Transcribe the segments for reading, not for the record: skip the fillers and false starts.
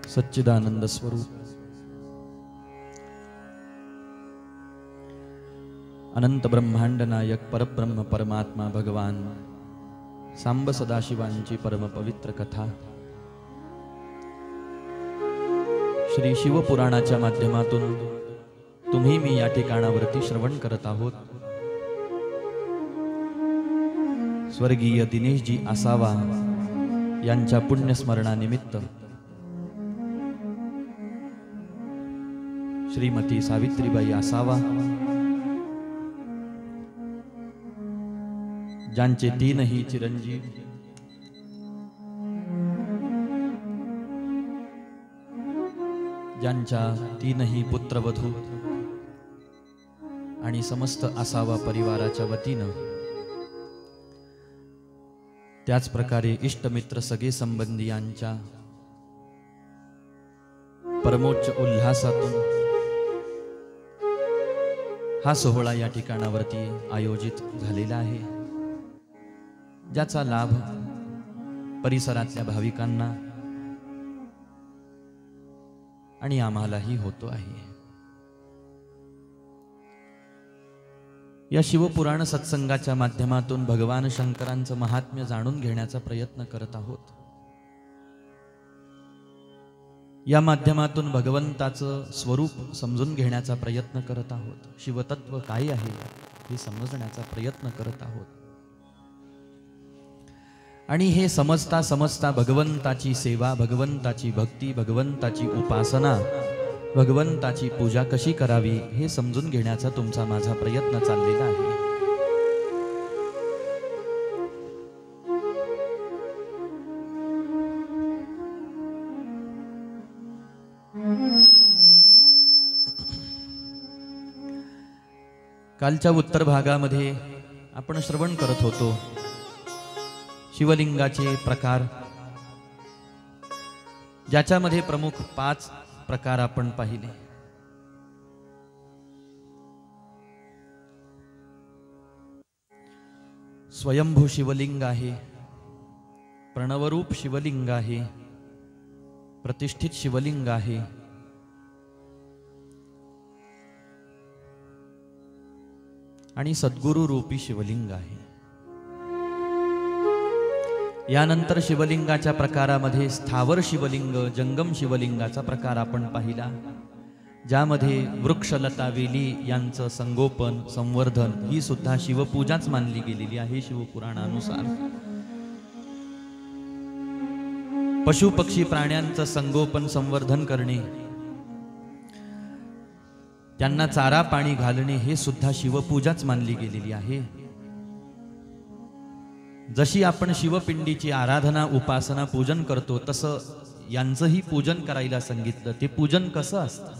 सच्चिदानंद स्वरूप अनंत ब्रह्मांड नायक परब्रह्म परमात्मा भगवान सांब सदाशिवांची परम पवित्र कथा श्री शिवपुराणाच्या माध्यमातून तुम्ही मी या ठिकाणावरती श्रवण करत आहोत। स्वर्गीय दिनेशजी आसावा यांच्या पुण्यस्मरणानिमित्त श्रीमती सावित्रीबाई आसावा ज्यांचे तीनही चिरंजीव ज्यांच्या तीनही पुत्रवधू आणि समस्त आसावा परिवाराच्या वतीनं त्याच प्रकारे इष्टमित्र सगळे संबंधियांच्या परमोच्च उल्हासातून हा सोहळा या ठिकाणावरती आयोजित झालेला आहे, ज्याचा लाभ परिसरातल्या भाविकांना आणि आम्हालाही होतो आहे। या शिवपुराण सत्संगाच्या माध्यमातून भगवान शंकरांचं महात्म्य जाणून घेण्याचा प्रयत्न करत आहोत। या माध्यमातून भगवंताचं स्वरूप समजून घेण्याचा प्रयत्न करत आहोत। शिवतत्व काय आहे हे समजण्याचा प्रयत्न करत आहोत आणि हे समजता समजता भगवंताची सेवा, भगवंताची भक्ती, भगवंताची उपासना, भगवंताची पूजा कशी करावी हे समजून घेण्याचा तुमचा माझा प्रयत्न चाललेला आहे। कालच्या उत्तर भागामध्ये आपण श्रवण करत होतो शिवलिंगाचे प्रकार, ज्याच्यामध्ये प्रमुख 5 प्रकार आपण पाहिले। स्वयंभू शिवलिंग आहे, प्रणवरूप शिवलिंग आहे, प्रतिष्ठित शिवलिंग आहे, आणि सद्गुरु रूपी शिवलिंग आहे। यानंतर शिवलिंगाच्या प्रकारामध्ये स्थावर शिवलिंग, जंगम शिवलिंगाचा प्रकार आपण पाहिला, ज्यामध्ये वृक्षलता वेली यांचं संगोपन संवर्धन ही सुद्धा शिवपूजाच मानली गेलेली आहे शिवपुराणानुसार। पशु पक्षी प्राण्यांचं संगोपन संवर्धन करणे, त्यांना चारा पाणी घालणे हे सुद्धा शिवपूजाच मानली गेलेली आहे। जशी आपण शिवपिंडीची आराधना उपासना पूजन करतो तसं यांचंही पूजन करायला सांगितलं। ते पूजन कसं असतं?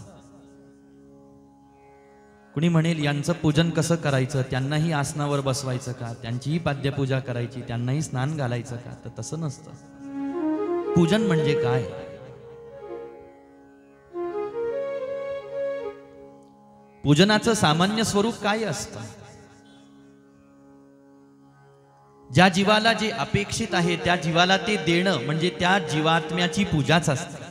कुणी म्हणेल यांचं पूजन कसं करायचं, त्यांनाही आसनावर बसवायचं का, त्यांचीही पाद्यपूजा करायची, त्यांनाही स्नान घालायचं का? तर तसं नसतं। पूजन म्हणजे काय? पूजनाचं सामान्य स्वरूप काय असतं? ज्या जीवाला जे अपेक्षित आहे त्या जीवाला ते देणं म्हणजे त्या जीवात्म्याची पूजाच असते।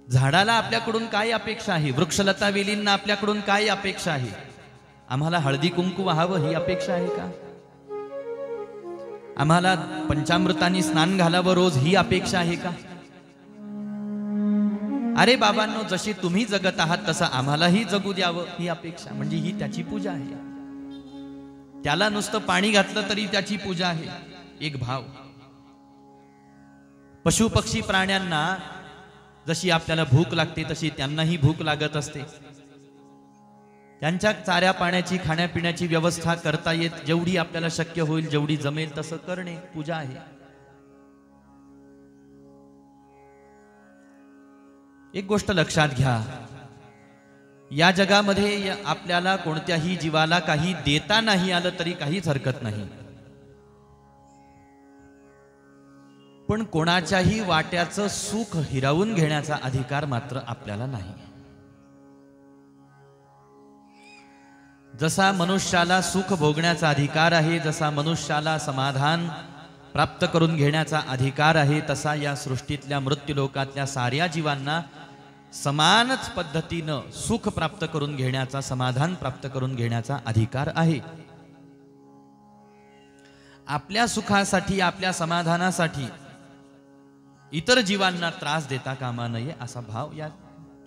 झाडाला आपल्याकडून काय अपेक्षा आहे? वृक्षलता वेलींना आपल्याकडून काय अपेक्षा आहे? आम्हाला हळदी कुंकू व्हावं ही अपेक्षा आहे का? आम्हाला पंचामृतांनी स्नान घालावं रोज ही अपेक्षा आहे का? अरे बाबांनो, जशी तुम्ही जगत आहात तसं आम्हालाही जगू द्यावं ही अपेक्षा, म्हणजे ही त्याची पूजा आहे। त्याला नुसतं पाणी घातलं तरी त्याची पूजा आहे, एक भाव। पशु पक्षी प्राण्यांना जशी आपल्याला भूक लागते तशी त्यांनाही भूक लागत असते। त्यांच्या चाऱ्या पाण्याची खाण्यापिण्याची व्यवस्था करता येत जेवढी आपल्याला शक्य होईल, जेवढी जमेल तसं करणे पूजा आहे। एक गोष्ट लक्षात घ्या, या जगामध्ये आपल्याला कोणत्याही जीवाला काही देता नाही आलं तरी काहीच हरकत नाही, पण कोणाच्याही वाट्याचं सुख हिरावून घेण्याचा अधिकार मात्र आपल्याला नाही। जसा मनुष्याला सुख भोगण्याचा अधिकार आहे, जसा मनुष्याला समाधान प्राप्त करून घेण्याचा अधिकार आहे, तसा या सृष्टीतल्या मृत्यूलोकातल्या साऱ्या जीवांना समानच पद्धतीनं सुख प्राप्त करून घेण्याचा, समाधान प्राप्त करून घेण्याचा अधिकार आहे. आपल्या सुखासाठी, आपल्या समाधानासाठी इतर जीवांना त्रास देता कामा नये, असा भाव या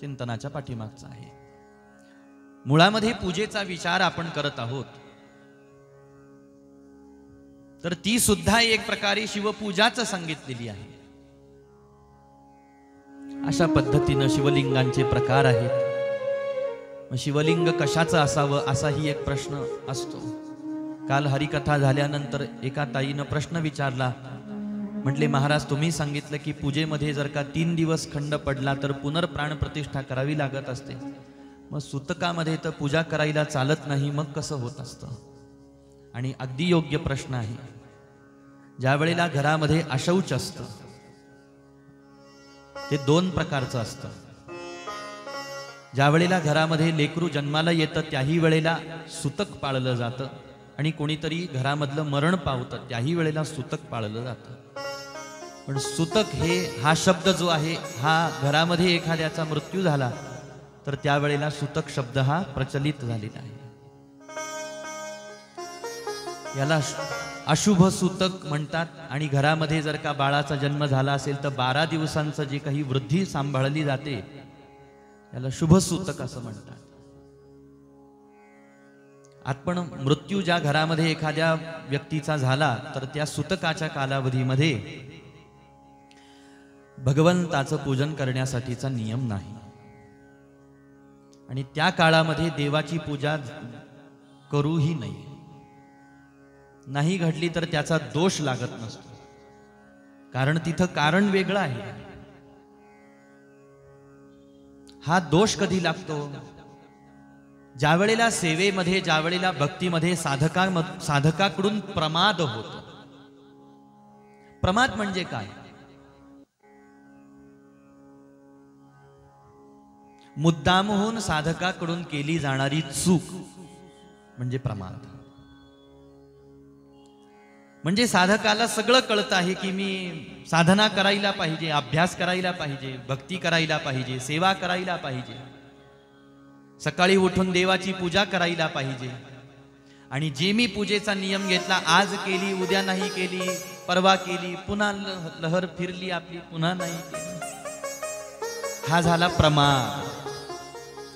चिंतनाच्या पाठीमागचा आहे. मुळामध्ये पूजेचा विचार आपण करत आहोत, तर ती सुद्धा एक प्रकारे शिवपूजाच सांगितलेली आहे. अशा पद्धतीनं शिवलिंगांचे प्रकार आहेत. शिवलिंग कशाचं असावं असाही एक प्रश्न असतो. काल हरिकथा झाल्यानंतर एका ताईनं प्रश्न विचारला. म्हटले, महाराज तुम्ही सांगितलं की पूजेमध्ये जर का 3 दिवस खंड पडला तर पुनर्प्राण प्रतिष्ठा करावी लागत असते, मग सुतकामध्ये तर पूजा करायला चालत नाही, मग कसं होत असतं? आणि अगदी योग्य प्रश्न आहे. ज्या वेळेला घरामध्ये अशौच असतं ते 2 प्रकारचं असतं. ज्या वेळेला घरामध्ये लेकरू जन्माला येतं त्याही वेळेला सुतक पाळलं जातं, आणि कोणीतरी घरामधलं मरण पावतं त्याही वेळेला सुतक पाळलं जातं. पण सुतक हा शब्द जो आहे, हा घरामध्ये एखाद्याचा मृत्यू झाला तर त्यावेळेला सुतक शब्द हा प्रचलित झालेला आहे. याला अशुभ सुतक म्हणतात. आणि घरामध्ये जर का बाळाचा जन्म झाला असेल तर 12 दिवसांचं जे काही वृद्धी सांभाळली जाते याला शुभ सुतक असं म्हणतात. आपण मृत्यू ज्या घरामध्ये एखाद्या व्यक्तीचा झाला तर त्या सुतकाच्या कालावधीमध्ये भगवंताचं पूजन करण्यासाठीचा नियम नाही, आणि त्या काळामध्ये देवाची पूजा करूही नये. नाही घडली तर त्याचा दोष लागत नसतो, कारण तिथं कारण वेगळं आहे. हा दोष कधी लागतो? ज्या वेळेला सेवेमध्ये, ज्या वेळेला भक्तीमध्ये साधकाकडून प्रमाद होतो. प्रमाद म्हणजे काय? मुद्दामहून साधकाकडून केली जाणारी चूक म्हणजे प्रमाद. म्हणजे साधकाला सगळं कळत आहे की मी साधना करायला पाहिजे, अभ्यास करायला पाहिजे, भक्ती करायला पाहिजे, सेवा करायला पाहिजे, सकाळी उठून देवाची पूजा करायला पाहिजे, आणि जे मी पूजेचा नियम घेतला, आज केली, उद्या नाही केली, परवा केली, पुन्हा लहर फिरली आपली, पुन्हा नाही केली, हा झाला प्रमाद.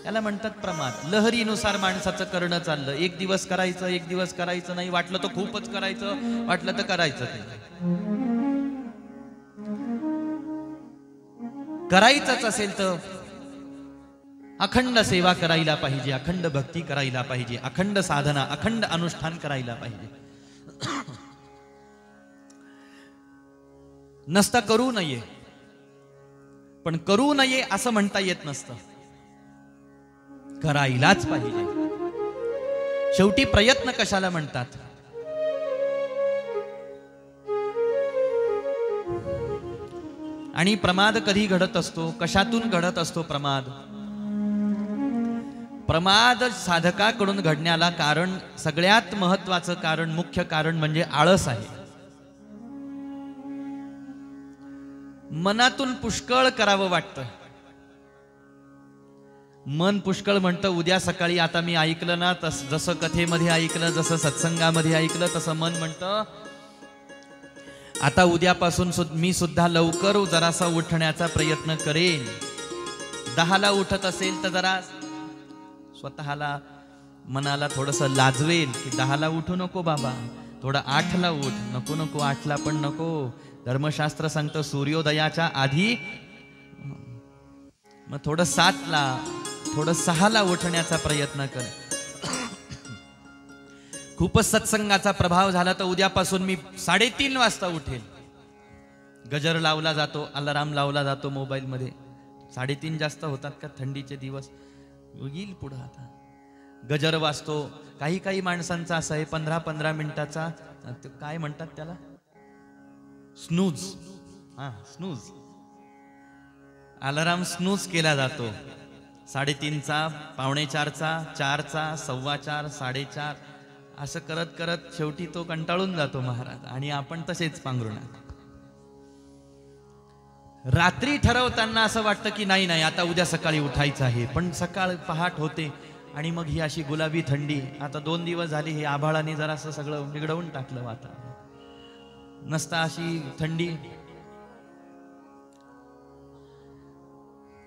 याला म्हणतात प्रमाद. लहरीनुसार माणसाचं करणं चाललं. एक दिवस करायचं, एक दिवस करायचं नाही, वाटलं तर खूपच करायचं, वाटलं तर करायचं नाही. करायचंच असेल तर अखंड सेवा करायला पाहिजे, अखंड भक्ती करायला पाहिजे, अखंड साधना, अखंड अनुष्ठान करायला पाहिजे. नसता करू नये, पण करू नये असं म्हणता येत नसतं. करायलाच पाहिजे. शेवटी प्रयत्न कशाला म्हणतात? आणि प्रमाद कधी घडत असतो? कशातून घडत असतो प्रमाद? प्रमाद साधकाकडून घडण्याला कारण, सगळ्यात महत्वाचं कारण, मुख्य कारण म्हणजे आळस आहे. मनातून पुष्कळ करावं वाटतं. मन पुष्कळ म्हणतं उद्या सकाळी, आता मी ऐकलं ना, जसं कथेमध्ये ऐकलं, जसं सत्संगामध्ये ऐकलं, तसं मन म्हणतं आता उद्यापासून मी सुद्धा लवकर जरासा उठण्याचा प्रयत्न करेन. 10ला उठत असेल तर जरा स्वतःला, मनाला थोडंसं लाजवेल की 10ला उठू नको बाबा, थोडं 8ला उठ. नको नको, 8ला पण नको. धर्मशास्त्र सांगतं सूर्योदयाच्या आधी, मग थोडं 7ला, थोडं 6ला उठण्याचा प्रयत्न कर. खूपच सत्संगाचा प्रभाव झाला तर उद्यापासून मी 3:30 वाजता उठेल. गजर लावला जातो, अलाराम लावला जातो मोबाईलमध्ये. 3:30 जास्त होतात का? थंडीचे दिवस येईल पुढं. आता गजर वाजतो. काही काही माणसांचा असं आहे 15-15 मिनिटाचा, काय म्हणतात त्याला, स्नूज. स्नूज, अलाराम स्नूज केला जातो. 3:30चा, 3:45चा, 4चा, 4:15, 4:30 असं करत करत शेवटी तो कंटाळून जातो महाराज, आणि आपण तसेच पांघरुणात. रात्री ठरवताना असं वाटतं की नाही नाही आता उद्या सकाळी उठायचं आहे, पण सकाळ पहाट होते आणि मग ही अशी गुलाबी थंडी. आता 2 दिवस झाली हे आभाळाने जरासं सगळं बिघडवून टाकलं वातावरण. नसता अशी थंडी.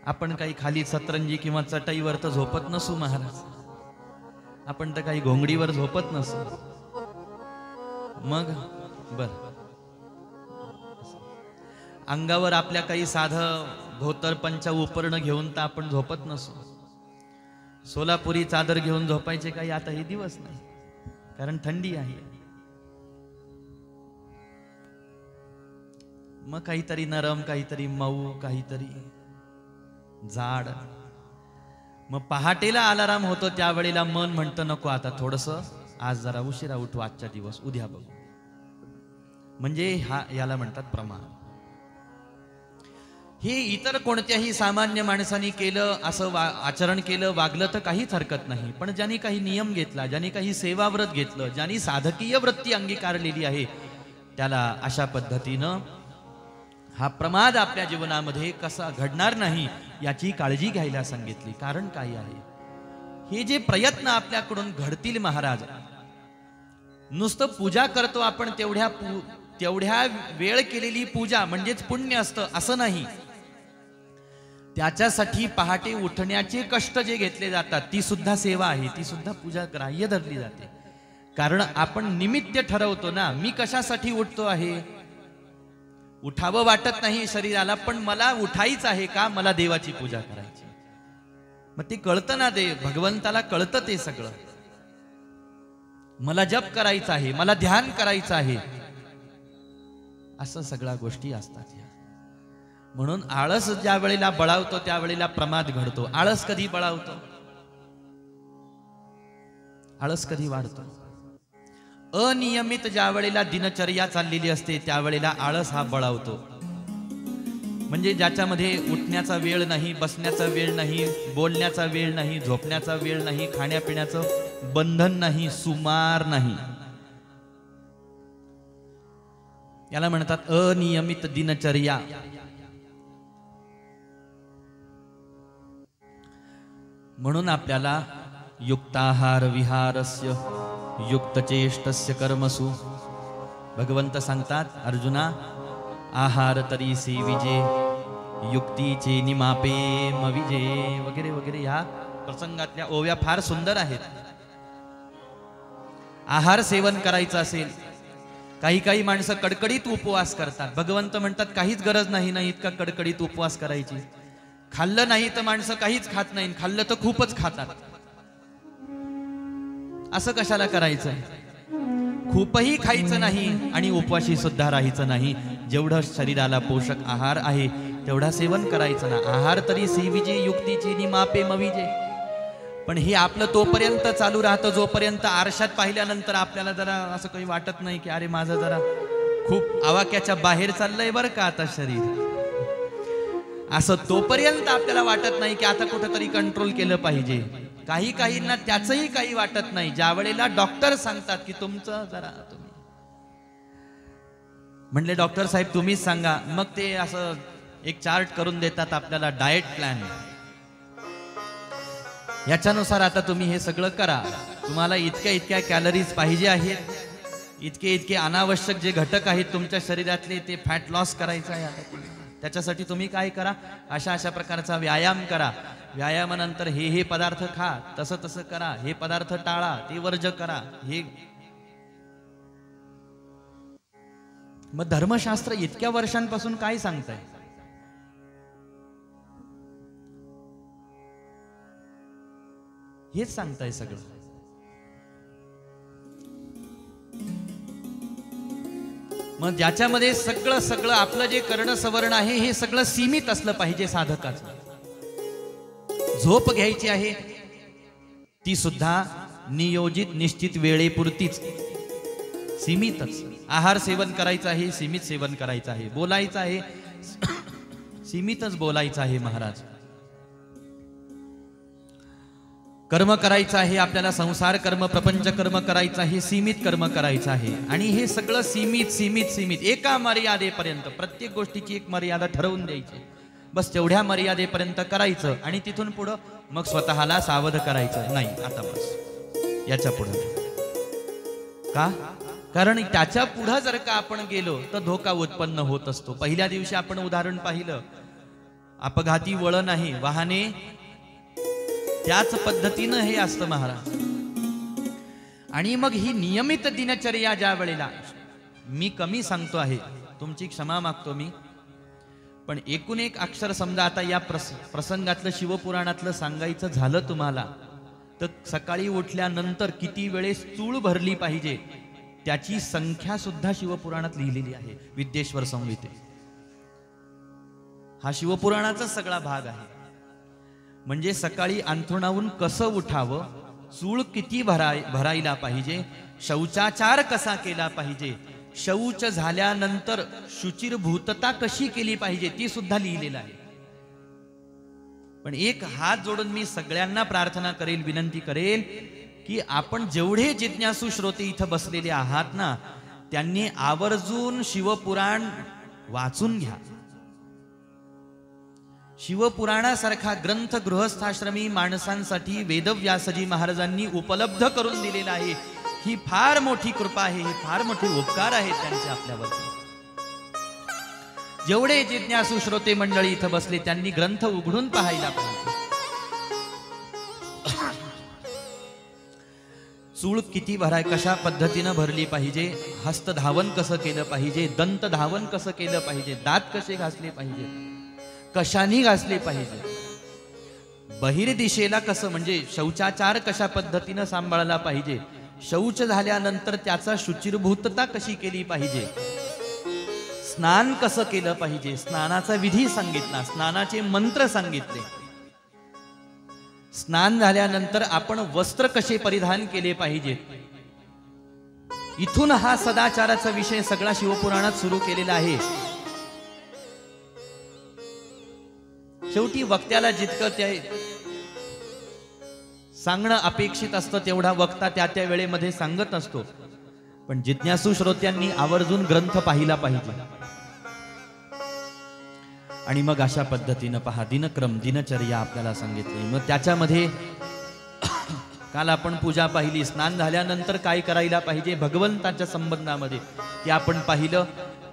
आपण काही खाली सतरंजी किंवा चटईवर तर झोपत नसू महाराज, आपण तर काही घोंगडीवर झोपत नसू. मग बर, अंगावर आपल्या काही साधं धोतर पंचा उपरणं घेऊन तर आपण झोपत नसू. सोलापुरी चादर घेऊन झोपायचे काही आता हे दिवस नाही, कारण थंडी आहे. मग काहीतरी नरम, काहीतरी मऊ, काहीतरी जाड. मग पहाटेला अलाराम होतो त्यावेळेला मन म्हणतं नको आता थोडंसं आज जरा उशिरा उठू, आजच्या दिवस उद्या बघू. म्हणजे याला म्हणतात प्रमाण. हे इतर कोणत्याही सामान्य माणसाने केलं, असं आचरण केलं, वागलं तर काहीच हरकत नाही. पण ज्यांनी काही नियम घेतला, ज्यांनी काही सेवाव्रत घेतलं, ज्यांनी साधकीय वृत्ती अंगीकारलेली आहे, त्याला अशा पद्धतीनं हा प्रमाद आपल्या जीवनामध्ये कसा घडणार नाही याची काळजी घ्यायला सांगितली. कारण काय आहे, हे जे प्रयत्न आपल्याकडून घडतील महाराज, नुसतं पूजा करतो आपण तेवढ्या वेळ केलेली पूजा म्हणजेच पुण्य असतं असं नाही. त्याच्यासाठी पहाटे उठण्याचे कष्ट जे घेतले जातात ती सुद्धा सेवा आहे, ती सुद्धा पूजा ग्राह्य धरली जाते. कारण आपण निमित्त ठरवतो ना, मी कशासाठी उठतो आहे. उठावं वाटत नाही शरीराला, पण मला उठायचं आहे का, मला देवाची पूजा करायची. मग ते कळतं ना, ते भगवंताला कळतं ते सगळं. मला जप करायचा आहे, मला ध्यान करायचं आहे, असं सगळ्या गोष्टी असतात. म्हणून आळस ज्या वेळेला बळावतो त्यावेळेला प्रमाद घडतो. आळस कधी बळावतो, आळस कधी वाढतो, अनियमित ज्या वेळेला दिनचर्या चाललेली असते त्यावेळेला आळस हा बळावतो. म्हणजे ज्याच्यामध्ये उठण्याचा वेळ नाही, बसण्याचा वेळ नाही, बोलण्याचा वेळ नाही, झोपण्याचा वेळ नाही, खाण्यापिण्याचं बंधन नाही, सुमार नाही, याला म्हणतात अनियमित दिनचर्या. म्हणून आपल्याला युक्ताहार विहारस्य युक्तचेष्टस्य कर्मसु, भगवंत सांगतात अर्जुना, आहार तरी सेविजे युक्तीचे निमापे मविजे, वगैरे वगैरे. ह्या प्रसंगातल्या ओव्या फार सुंदर आहेत. आहार सेवन करायचं असेल, काही माणसं कडकडीत उपवास करतात. भगवंत म्हणतात काहीच गरज नाही ना इतका कडकडीत उपवास करायची. खाल्लं नाही तर माणसं काहीच खात नाही, खाल्लं तर खूपच खातात. असं कशाला करायचं. खूपही खायचं नाही आणि उपवाशी सुद्धा राहायचं नाही. जेवढं शरीराला पोषक आहार आहे तेवढा सेवन करायचं ना. आहार तरी सेविजे युक्तीचे निमापे मविजे. पण हे आपलं तोपर्यंत चालू राहतं जोपर्यंत आरशात पाहिल्यानंतर आपल्याला जरा असं काही वाटत नाही की अरे माझं जरा खूप आवाक्याच्या बाहेर चाललंय बरं का आता शरीर. असं तोपर्यंत आपल्याला वाटत नाही की आता कुठेतरी कंट्रोल केलं पाहिजे. काहींना त्याचंही काही वाटत नाही. ज्या वेळेला डॉक्टर सांगतात की तुमचं जरा, तुम्ही म्हणले डॉक्टर साहेब तुम्हीच सांगा, मग ते असं एक चार्ट करून देतात आपल्याला, डाएट प्लॅन. याच्यानुसार आता तुम्ही हे सगळं करा. तुम्हाला इतक्या कॅलरीज पाहिजे आहेत, इतके अनावश्यक जे घटक आहेत तुमच्या शरीरातले ते फॅट लॉस करायचं आहे. आता त्याच्यासाठी तुम्ही काय करा, अशा प्रकारचा व्यायाम करा. व्यायामानंतर हे पदार्थ खा, तसं करा, हे पदार्थ टाळा, ते वर्ज करा. हे मग धर्मशास्त्र इतक्या वर्षांपासून काय सांगताय. हेच सांगताय सगळं. मग ज्याच्यामध्ये सगळं आपलं जे कर्ण सवर्ण आहे हे सगळं सीमित असलं पाहिजे साधकाचं. झोप घ्यायची आहे ती सुद्धा नियोजित निश्चित वेळेपुरतीच, सीमितच. आहार सेवन करायचं आहे, सीमित सेवन करायचं आहे. बोलायचं आहे, सीमितच बोलायचं आहे महाराज. कर्म करायचं आहे आपल्याला, संसार कर्म, प्रपंच कर्म करायचं आहे, सीमित कर्म करायचं आहे. आणि हे सगळं सीमित सीमित सीमित एका मर्यादेपर्यंत, प्रत्येक गोष्टीची एक मर्यादा ठरवून द्यायची. बस तेवढ्या मर्यादेपर्यंत करायचं आणि तिथून पुढं मग स्वतःला सावध करायचं नाही. आता बस याच्या पुढं का? कारण त्याच्या पुढं जर का आपण गेलो तर धोका उत्पन्न होत असतो. पहिल्या दिवशी आपण उदाहरण पाहिलं, अपघाती वळण आहे, वाहने त्याच पद्धतीनं हे असतं महाराज. आणि मग ही नियमित दिनचर्या ज्या वेळेला, मी कमी सांगतो आहे, तुमची क्षमा मागतो मी, पण एकूण एक अक्षर समजा आता या प्रसंगातलं शिवपुराणातलं सांगायचं झालं तुम्हाला, तर सकाळी उठल्यानंतर किती वेळेस चूळ भरली पाहिजे त्याची संख्या सुद्धा शिवपुराणात लिहिलेली आहे. विद्येश्वर संहितेत हा शिवपुराणाचा सगळा भाग आहे. म्हणजे सकाळी अंथरुणावून कसं उठावं, चूळ किती भरायला पाहिजे, शौचाचार कसा केला पाहिजे, शौच झाल्यानंतर शुचिर्भूतता कशी केली पाहिजे ती सुद्धा लिहिलेलं आहे. पण एक हात जोडून मी सगळ्यांना प्रार्थना करेल, विनंती करेल की आपण जेवढे जिज्ञासू श्रोते इथं बसलेले आहात ना, त्यांनी आवर्जून शिवपुराण वाचून घ्या. शिवपुराणासारखा ग्रंथ गृहस्थाश्रमी माणसांसाठी वेदव्यासजी महाराजांनी उपलब्ध करून दिलेला आहे. ही फार मोठी कृपा आहे, हे फार मोठे उपकार आहेत त्यांचे आपल्यावरती. जेवढे जिज्ञासू श्रोते मंडळी इथं बसले त्यांनी ग्रंथ उघडून पाहायला पाहिजे. चूळ किती भराय, कशा पद्धतीनं भरली पाहिजे, हस्तधावन कसं केलं पाहिजे, दंत धावन कसं केलं पाहिजे, दात कसे घासले पाहिजे, कशाने घासले पाहिजे, बहिर्दिशेला कसं, म्हणजे शौचाचार कशा पद्धतीनं सांभाळला पाहिजे, शौच झाल्यानंतर त्याचा शुचिर्भूतता कशी केली पाहिजे, स्नान कसं केलं पाहिजे, स्नानाचा विधी सांगितला, स्नानाचे मंत्र सांगितले, स्नान झाल्यानंतर आपण वस्त्र कसे परिधान केले पाहिजे. इथून हा सदाचाराचा विषय सगळा शिवपुराणात सुरू केलेला आहे. शेवटी वक्त्याला जितकं ते सांगणं अपेक्षित असतं तेवढा वक्ता त्या त्या वेळेमध्ये सांगत असतो. पण जिज्ञासू श्रोत्यांनी आवर्जून ग्रंथ पाहिला पाहिजे. आणि मग अशा पद्धतीनं पहा, दिनक्रम, दिनचर्या आपल्याला सांगितली. मग त्याच्यामध्ये काल आपण पूजा पाहिली, स्नान झाल्यानंतर काय करायला पाहिजे भगवंताच्या संबंधामध्ये ते आपण पाहिलं.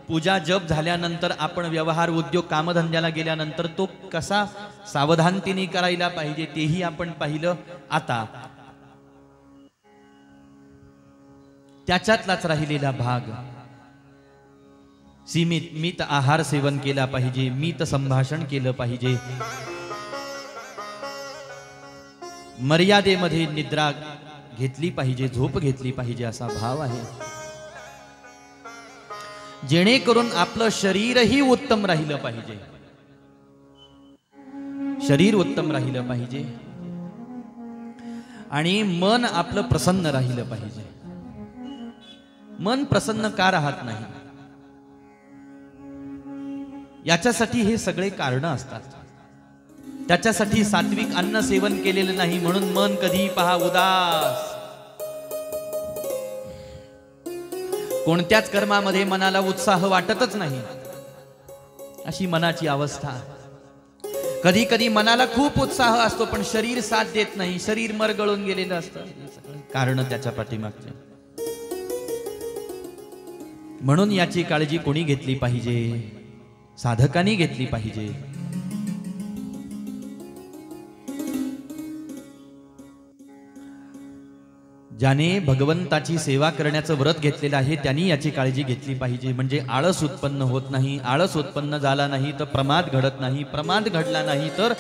पूजा जप झाल्यानंतर आपण व्यवहार, उद्योग, कामधंद्याला गेल्यानंतर तो कसा सावधानतेने करायला पाहिजे तेही आपण पाहिलं. आता त्याच्यातलाच राहिलेला भाग, मित आहार सेवन केला पाहिजे, मित संभाषण केलं पाहिजे, मर्यादेमध्ये निद्रा घेतली पाहिजे, झोप घेतली पाहिजे असा भाव आहे. जेणेकरून आपलं शरीरही उत्तम राहिलं पाहिजे, शरीर उत्तम राहिलं पाहिजे आणि मन आपलं प्रसन्न राहिलं पाहिजे. मन प्रसन्न का राहत नाही याच्यासाठी हे सगळे कारण असतात. त्याच्यासाठी सात्विक अन्न सेवन केलेलं नाही म्हणून मन कधी पहा उदास, कोणत्याच कर्मामध्ये मनाला उत्साह वाटतच नाही, अशी मनाची अवस्था. कधी कधी मनाला खूप उत्साह असतो पण शरीर साथ देत नाही, शरीर मरगळून गेलेलं असतं. कारण त्याच्या पाठीमागचे. म्हणून याची काळजी कोणी घेतली पाहिजे? साधकांनी घेतली पाहिजे. ज्याने भगवंताची सेवा करण्याचं व्रत घेतलेलं आहे त्यांनी याची काळजी घेतली पाहिजे. म्हणजे आळस उत्पन्न होत नाही, आळस उत्पन्न झाला नाही तर प्रमाद घडत नाही, प्रमाद घडला नाही तर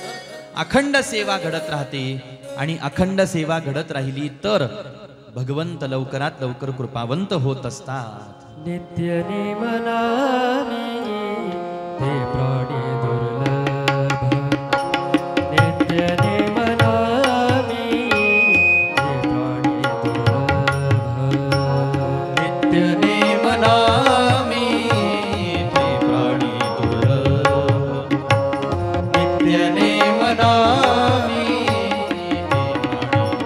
अखंड सेवा घडत राहते. आणि अखंड सेवा घडत राहिली तर भगवंत लवकरात लवकर कृपावंत होत असतात. नित्य निमनामी ते प्राणी दुर्लभ, नित्य निमनामी ते प्राणी दुर्लभ, नित्य नेमनामी ते प्राणी दुर्लभ, नित्य नेमनामी ते प्राणी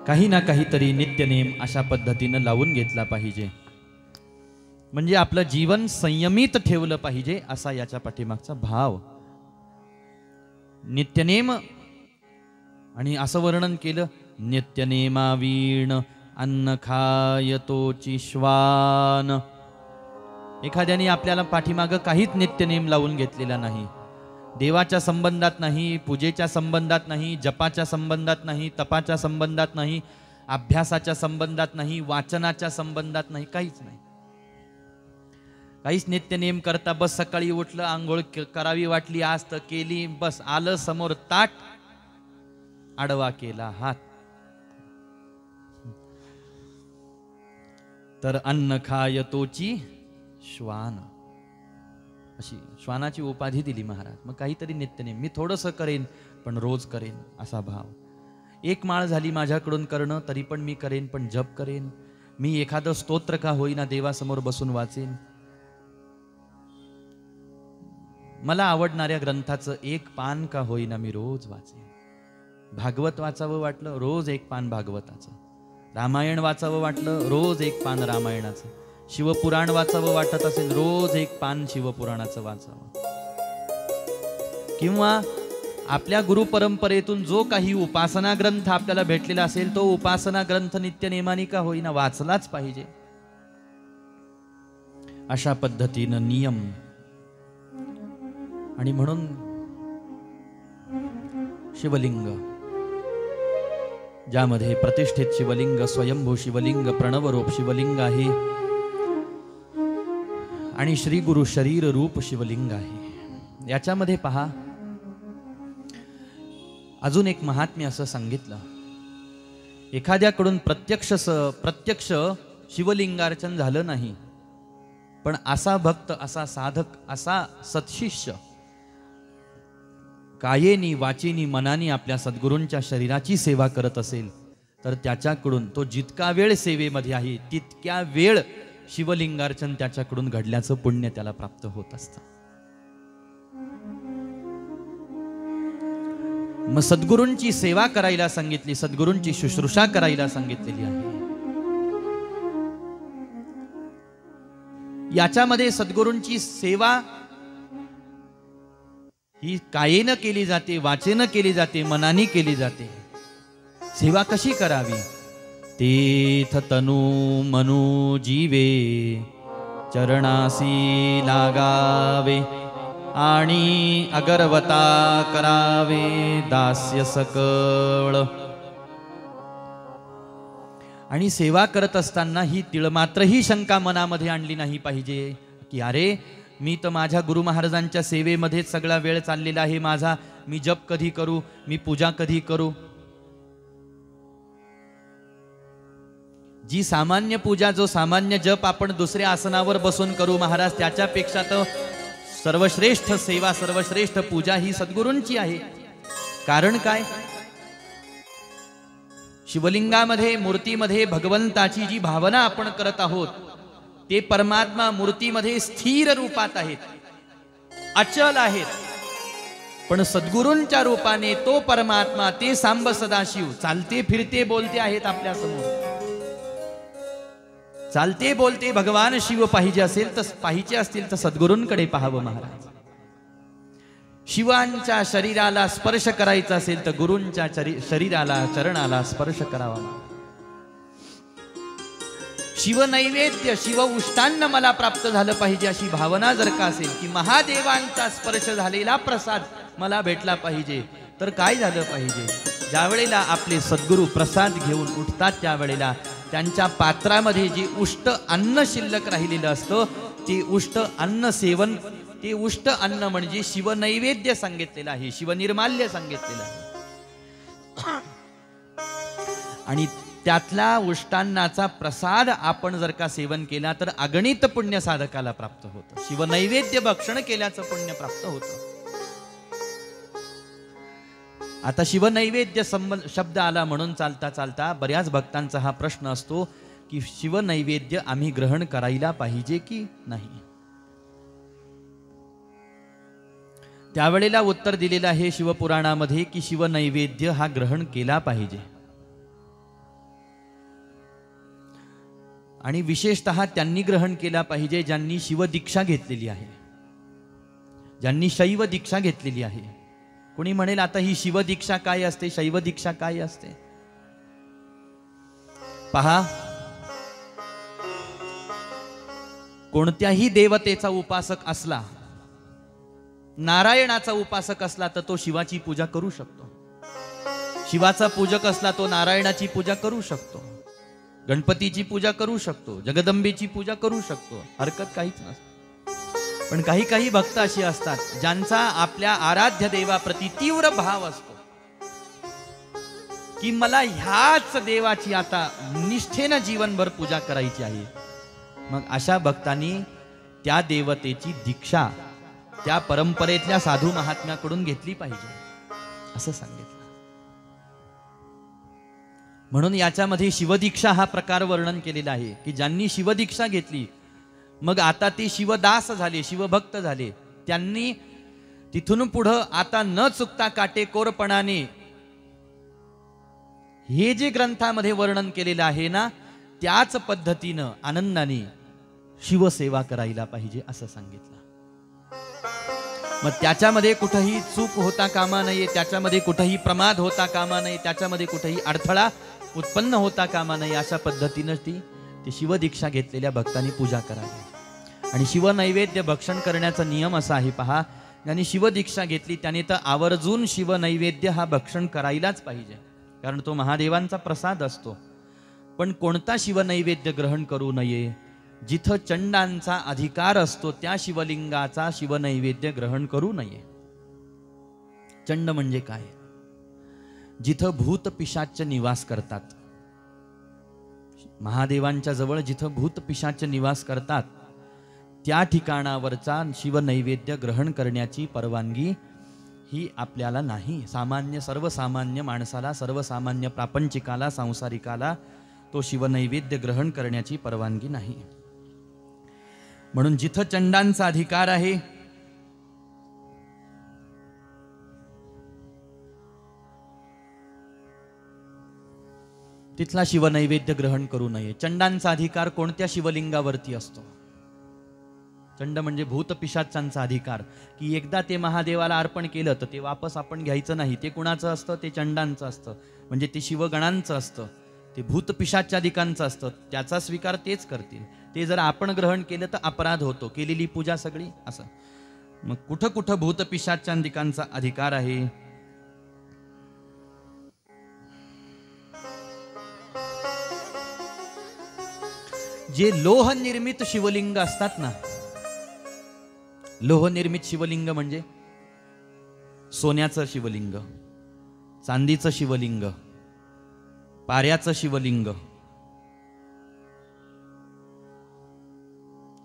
काही ना काहीतरी नित्यनेम अशा पद्धतीनं लावून घेतला पाहिजे, म्हणजे आपलं जीवन संयमित ठेवलं पाहिजे, असा याच्या पाठीमागचा भाव. नित्यनेम, आणि असं वर्णन केलं, नित्यनेमावीण अन्न खायतोची श्वान. एखाद्याने आपल्याला पाठीमागं काहीच नित्यनेम लावून घेतलेला नाही, देवाच्या संबंधात नाही, पूजेच्या संबंधात नाही, जपाच्या संबंधात नाही, तपाच्या संबंधात नाही, अभ्यासाच्या संबंधात नाही, वाचनाच्या संबंधात नाही, काहीच नाही. काहीच नित्यनेम करता बस सकाळी उठलं, आंघोळ करावी वाटली आज तर केली, बस आलं समोर ताट, आडवा केला हात. तर अन्न खायतोची श्वान, अशी श्वानाची उपाधी दिली महाराज. मग काहीतरी नित्यनेम, मी थोडंसं करेन पण रोज करेन, असा भाव. एक माळ झाली माझ्याकडून करणं तरी पण मी करेन, पण जप करेन. मी एखादं स्तोत्र का होईना देवासमोर बसून वाचेन. मला आवडणाऱ्या ग्रंथाचं एक पान का होईना मी रोज वाचेन. भागवत वाचावं वाटलं, रोज एक पान भागवताचं. रामायण वाचावं वाटलं, रोज एक पान रामायणाचं. शिवपुराण वाचावं वाटत असेल, रोज एक पान शिवपुराणाचं वाचावं. किंवा आपल्या गुरुपरंपरेतून जो काही उपासना ग्रंथ आपल्याला भेटलेला असेल, तो उपासना ग्रंथ नित्यनेमाने का होईना वाचलाच पाहिजे. अशा पद्धतीनं नियम. आणि म्हणून शिवलिंग, ज्यामध्ये प्रतिष्ठित शिवलिंग, स्वयंभू शिवलिंग, प्रणवरूप शिवलिंग आहे, आणि श्री गुरु शरीर रूप शिवलिंग आहे. याच्यामध्ये पहा, अजून एक महात्म्य असं सांगितलं, एखाद्याकडून प्रत्यक्ष शिवलिंगार्चन झालं नाही, पण असा भक्त, असा साधक, असा सत्शिष्य कायेनी वाचेनी मनानी आपल्या सद्गुरूंच्या शरीराची सेवा करत असेल, तर त्याच्याकडून तो जितका वेळ सेवेमध्ये आहे तितक्या वेळ शिवलिंगार्चन त्याच्याकडून घडल्याचं पुण्य त्याला प्राप्त होत असतं. मग सद्गुरूंची सेवा करायला सांगितली, सद्गुरूंची शुश्रूषा करायला सांगितलेली आहे. याच्यामध्ये सद्गुरूंची सेवा ही कायेनं केली जाते, वाचेनं केली जाते, मनाने केली जाते. सेवा कशी करावी? तीर्थ तनु मनु जीवे चरणासी लागावे, आणि अगरवता करावे दास्य सकळ. आणि सेवा करत असताना ही तिळमात्रही शंका मनामध्ये आणली नाही पाहिजे की अरे मी तर माझ्या गुरु महाराजांच्या सेवेमध्येच सगळा वेळ चाललेला आहे माझा, मी जप कधी करू, मी पूजा कधी करू. जी सामान्य पूजा, जो सामान्य जप आपण दुसऱ्या आसनावर बसून करू महाराज, त्याच्यापेक्षा तर सर्वश्रेष्ठ सेवा, सर्वश्रेष्ठ पूजा ही सद्गुरूंची आहे. कारण काय? शिवलिंगामध्ये, मूर्तीमध्ये भगवंताची जी भावना आपण करत आहोत, ते परमात्मा मूर्तीमध्ये स्थिर रूपात आहेत, अचल आहेत. पण सद्गुरूंच्या रूपाने तो परमात्मा, ते सांब सदाशिव चालते फिरते बोलते आहेत आपल्या समोर. चालते बोलते भगवान शिव पाहिजे असतील तर सद्गुरूंकडे पाहावं महाराज. शिवांच्या शरीराला स्पर्श करायचा असेल तर गुरूंच्या शरीराला, चरणाला स्पर्श करावा. शिवनैवेद्य, शिव उष्टान्न मला प्राप्त झालं पाहिजे अशी भावना जर का असेल, की महादेवांचा स्पर्श झालेला प्रसाद मला भेटला पाहिजे, तर काय झालं पाहिजे? ज्या वेळेला आपले सद्गुरू प्रसाद घेऊन उठतात, त्यावेळेला त्यांच्या पात्रामध्ये जे उष्ट अन्न शिल्लक राहिलेलं असतं, ते उष्ट अन्न सेवन, ते उष्ट अन्न म्हणजे शिवनैवेद्य सांगितलेलं आहे, शिवनिर्माल्य सांगितलेलं आहे. आणि त्यातला उष्टान्नाचा प्रसाद आपण जर का सेवन केला तर अगणित पुण्य साधकाला प्राप्त होतं. शिवनैवेद्य भक्षण केल्याचं पुण्य प्राप्त होतं. आता शिवनैवेद्य शब्द आला म्हणून चालता चालता बऱ्याच भक्तांचा हा प्रश्न असतो की शिवनैवेद्य आम्ही ग्रहण करायला पाहिजे की नाही. त्यावेळेला उत्तर दिलेलं आहे शिवपुराणामध्ये की शिवनैवेद्य हा ग्रहण केला पाहिजे. आणि विशेषतः त्यांनी ग्रहण केला पाहिजे ज्यांनी शिवदीक्षा घेतलेली आहे, ज्यांनी शैव दीक्षा घेतलेली आहे. कोणी म्हणेल आता ही शिवदीक्षा काय असते, शैव दीक्षा काय असते? पहा, कोणत्याही देवतेचा उपासक असला, नारायणाचा उपासक असला तर तो शिवाची पूजा करू शकतो. शिवाचा पूजक असला तो नारायणाची पूजा करू शकतो, गणपतीची पूजा करू शकतो, जगदंबेची पूजा करू शकतो, हरकत काहीच नसते. पण काही काही भक्त अशी असतात ज्यांचा आपल्या आराध्य देवाप्रती तीव्र भाव असतो की मला ह्याच देवाची आता निष्ठेनं जीवनभर पूजा करायची आहे. मग अशा भक्तांनी त्या देवतेची दीक्षा त्या परंपरेतल्या साधू महात्म्याकडून घेतली पाहिजे असं सांगितलं. म्हणून याच्यामध्ये शिवदीक्षा हा प्रकार वर्णन केलेला आहे की ज्यांनी शिवदीक्षा घेतली, मग आता ते शिवदास झाले, शिवभक्त झाले, त्यांनी तिथून पुढं आता न चुकता काटेकोरपणाने हे जे ग्रंथामध्ये वर्णन केलेलं आहे ना, त्याच पद्धतीनं आनंदाने शिवसेवा करायला पाहिजे असं सांगितलं. मग त्याच्यामध्ये कुठेही चूक होता कामा नये, त्याच्यामध्ये कुठेही प्रमाद होता कामा नये, त्याच्यामध्ये कुठेही अडथळा उत्पन्न होता कामा नये, अशा पद्धतीनं ती शिवदीक्षा घेतलेल्या भक्तांनी पूजा करावी. आणि शिवनैवेद्य भक्षण करण्याचा नियम असा आहे, पहा, ज्यांनी शिवदीक्षा घेतली त्याने तर आवर्जून शिवनैवेद्य हा भक्षण करायलाच पाहिजे, कारण तो महादेवांचा प्रसाद असतो. पण कोणता शिवनैवेद्य ग्रहण करू नये? जिथं चंडांचा अधिकार असतो त्या शिवलिंगाचा शिवनैवेद्य ग्रहण करू नये. चंड म्हणजे काय? जिथं भूत पिशाच निवास करतात, महादेवांच्या जवळ जिथं भूत पिशाच निवास करतात त्या ठिकाणावरचा शिवनैवेद्य ग्रहण करण्याची परवानगी ही आपल्याला नाही. सामान्य सर्वसामान्य माणसाला, सर्वसामान्य प्रापंचिकाला, सांसारिकाला तो शिवनैवेद्य ग्रहण करण्याची परवानगी नाही. म्हणून जिथं चंडांचा अधिकार आहे तिथला शिवनैवेद्य ग्रहण करू नये. चंडांचा अधिकार कोणत्या शिवलिंगावरती असतो? चंड म्हणजे भूत पिशाचांचा अधिकार, की एकदा ते महादेवाला अर्पण केलं तर ते वापस आपण घ्यायचं नाही. ते कुणाचं असतं? ते चंडांचं असतं, म्हणजे ते शिवगणांचं असतं, ते भूत पिशाचादिकांचं असतं. त्याचा स्वीकार तेच करतील. ते जर आपण ग्रहण केलं तर अपराध होतो, केलेली पूजा सगळी असं. मग कुठं कुठं भूत पिशाचादिकांचा अधिकार आहे? जे लोह निर्मित शिवलिंग असतात ना, लोह निर्मित शिवलिंग म्हणजे सोन्याचं शिवलिंग, चांदीचं शिवलिंग, पाऱ्याचं शिवलिंग,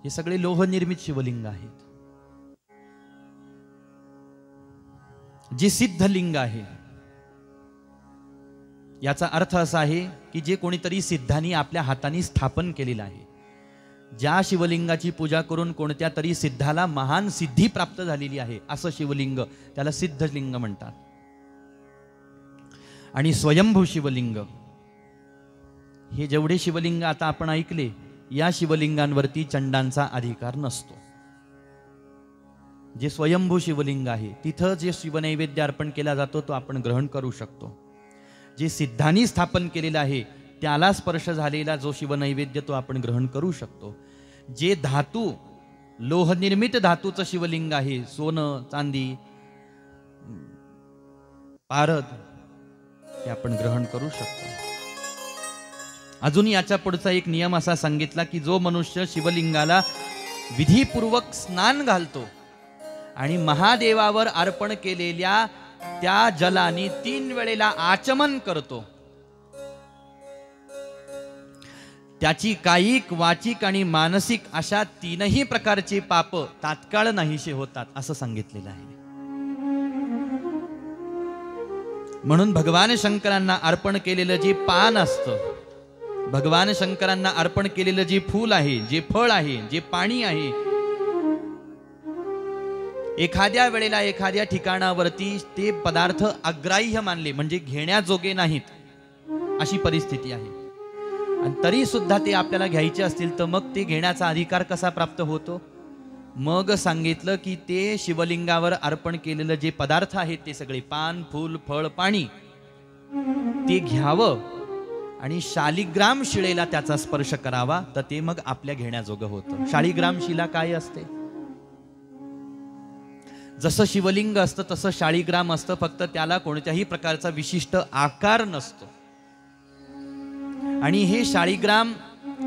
हे सगळे लोह निर्मित शिवलिंग आहेत. जे सिद्धलिंग आहे याचा अर्थ असा आहे की जे कोणीतरी सिद्धांनी आपल्या हाताने स्थापन केलेलं आहे. ज्या शिवलिंगाची पूजा करून कोणत्या तरी सिद्धाला महान सिद्धी प्राप्त झालेली आहे असं शिवलिंग, त्याला सिद्धलिंग म्हणतात. आणि स्वयंभू शिवलिंग, हे जेवढे शिवलिंग आता आपण ऐकले, या शिवलिंगांवरती चंडांचा अधिकार नसतो. जे स्वयंभू शिवलिंग आहे तिथं जे शिवनैवेद्य अर्पण केला जातो तो आपण ग्रहण करू शकतो. जे सिद्धांनी स्थापन केलेला आहे त्याला स्पर्श झालेला जो शिवनैवेद्य तो आपण ग्रहण करू शकतो. जे धातू, लोहनिर्मित धातूचं शिवलिंग आहे, सोनं, चांदी, पारद, ते आपण ग्रहण करू शकतो. अजून याच्या पुढचा एक नियम असा सांगितला की जो मनुष्य शिवलिंगाला विधीपूर्वक स्नान घालतो आणि महादेवावर अर्पण केलेल्या त्या जलाने 3 वेळेला आचमन करतो, त्याची कायिक, वाचिक आणि मानसिक अशा 3ही प्रकारचे पाप तात्काळ नाहीसे होतात असं सांगितलेलं आहे. म्हणून भगवान शंकरांना अर्पण केलेलं जे पान असतं, भगवान शंकरांना अर्पण केलेलं जे फूल आहे, जे फळ आहे, जे पाणी आहे, एखाद्या वेळेला एखाद्या ठिकाणावरती ते पदार्थ अग्राह्य मानले म्हणजे घेण्याजोगे नाहीत अशी परिस्थिती आहे. आणि तरी सुद्धा ते आपल्याला घ्यायचे असतील तर मग ते घेण्याचा अधिकार कसा प्राप्त होतो? मग सांगितलं की ते शिवलिंगावर अर्पण केलेलं जे पदार्थ आहेत ते सगळे पान, फूल, फळ, पाणी ते घ्यावं आणि शालिग्राम शिळेला त्याचा स्पर्श करावा, तर ते मग आपल्या घेण्याजोगं होतं. शालिग्राम शिला काय असते? जसं शिवलिंग असतं तसं शालिग्राम असतं, फक्त त्याला कोणत्याही प्रकारचा विशिष्ट आकार नसतो. आणि हे शालिग्राम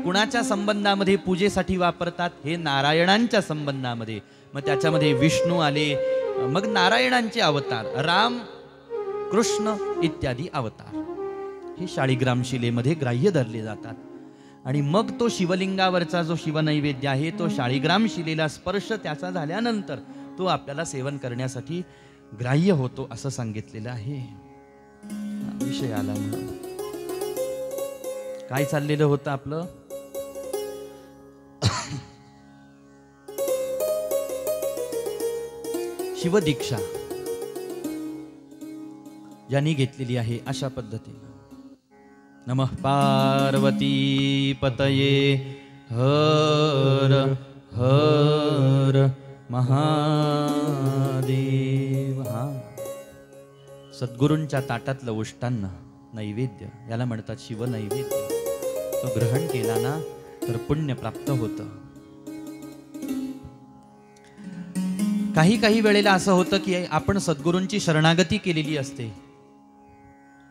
कुणाच्या संबंधामध्ये पूजेसाठी वापरतात? हे नारायणांच्या संबंधामध्ये. मग त्याच्यामध्ये विष्णू आले, मग नारायणांचे अवतार, राम, कृष्ण इत्यादी अवतार हे शालिग्राम शिलेमध्ये ग्राह्य धरले जातात. आणि मग तो शिवलिंगावरचा जो शिवनैवेद्य आहे तो शालिग्राम शिलेला स्पर्श त्याचा झाल्यानंतर तो आपल्याला सेवन करण्यासाठी ग्राह्य होतो असं सांगितलेलं आहे. विषय आला म्हणून काय चाललेलं होतं आपलं? शिवदीक्षा ज्यांनी घेतलेली आहे अशा पद्धतीने नमः पार्वती पतये हर हर महादेव. हा सद्गुरूंच्या ताटातलं उष्टान्न नैवेद्य याला म्हणतात शिवनैवेद्य. तो ग्रहण केला ना तर पुण्य प्राप्त होतं. काही काही वेळेला असं होतं की आपण सद्गुरूंची शरणागती केलेली असते,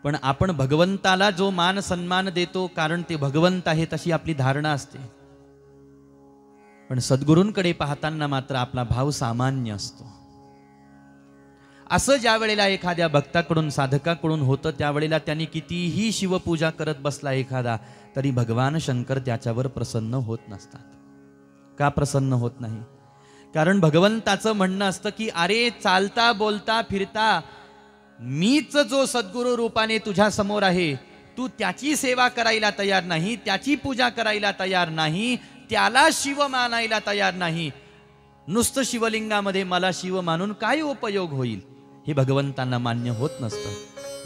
पण आपण भगवंताला जो मान सन्मान देतो कारण ते भगवंत आहेत अशी आपली धारणा असते, पण सद्गुरूंकडे पाहताना मात्र आपला भाव सामान्य असतो. असं ज्या वेळेला एखाद्या भक्ताकडून साधकाकडून होतं त्यावेळेला त्यांनी कितीही शिवपूजा करत बसला एखादा तरी भगवान शंकर त्याच्यावर प्रसन्न होत नसतात. का प्रसन्न होत नाही? कारण भगवंताचं म्हणणं असतं की अरे चालता बोलता फिरता मीच जो सद्गुरू रूपाने तुझ्या समोर आहे, तू त्याची सेवा करायला तयार नाही, त्याची पूजा करायला तयार नाही, त्याला शिव मानायला तयार नाही, नुसतं शिवलिंगामध्ये मला शिव मानून काय उपयोग होईल? हे भगवंतांना मान्य होत नसतं.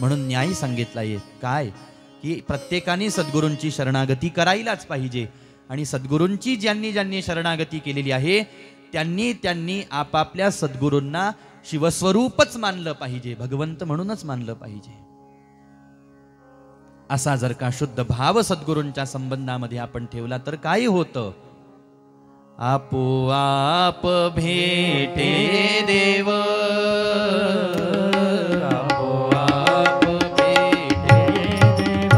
म्हणून न्याय सांगितला आहे काय की प्रत्येकाने सद्गुरूंची शरणागती करायलाच पाहिजे. आणि सद्गुरूंची ज्यांनी ज्यांनी शरणागती केलेली आहे त्यांनी त्यांनी आपापल्या सद्गुरूंना शिवस्वरूपच मानलं पाहिजे, भगवंत म्हणूनच मानलं पाहिजे. असा जर का शुद्ध भाव सद्गुरूंच्या संबंधामध्ये आपण ठेवला तर काय होतं? आपोआप भेटे देव, आपोआप भेटे देव,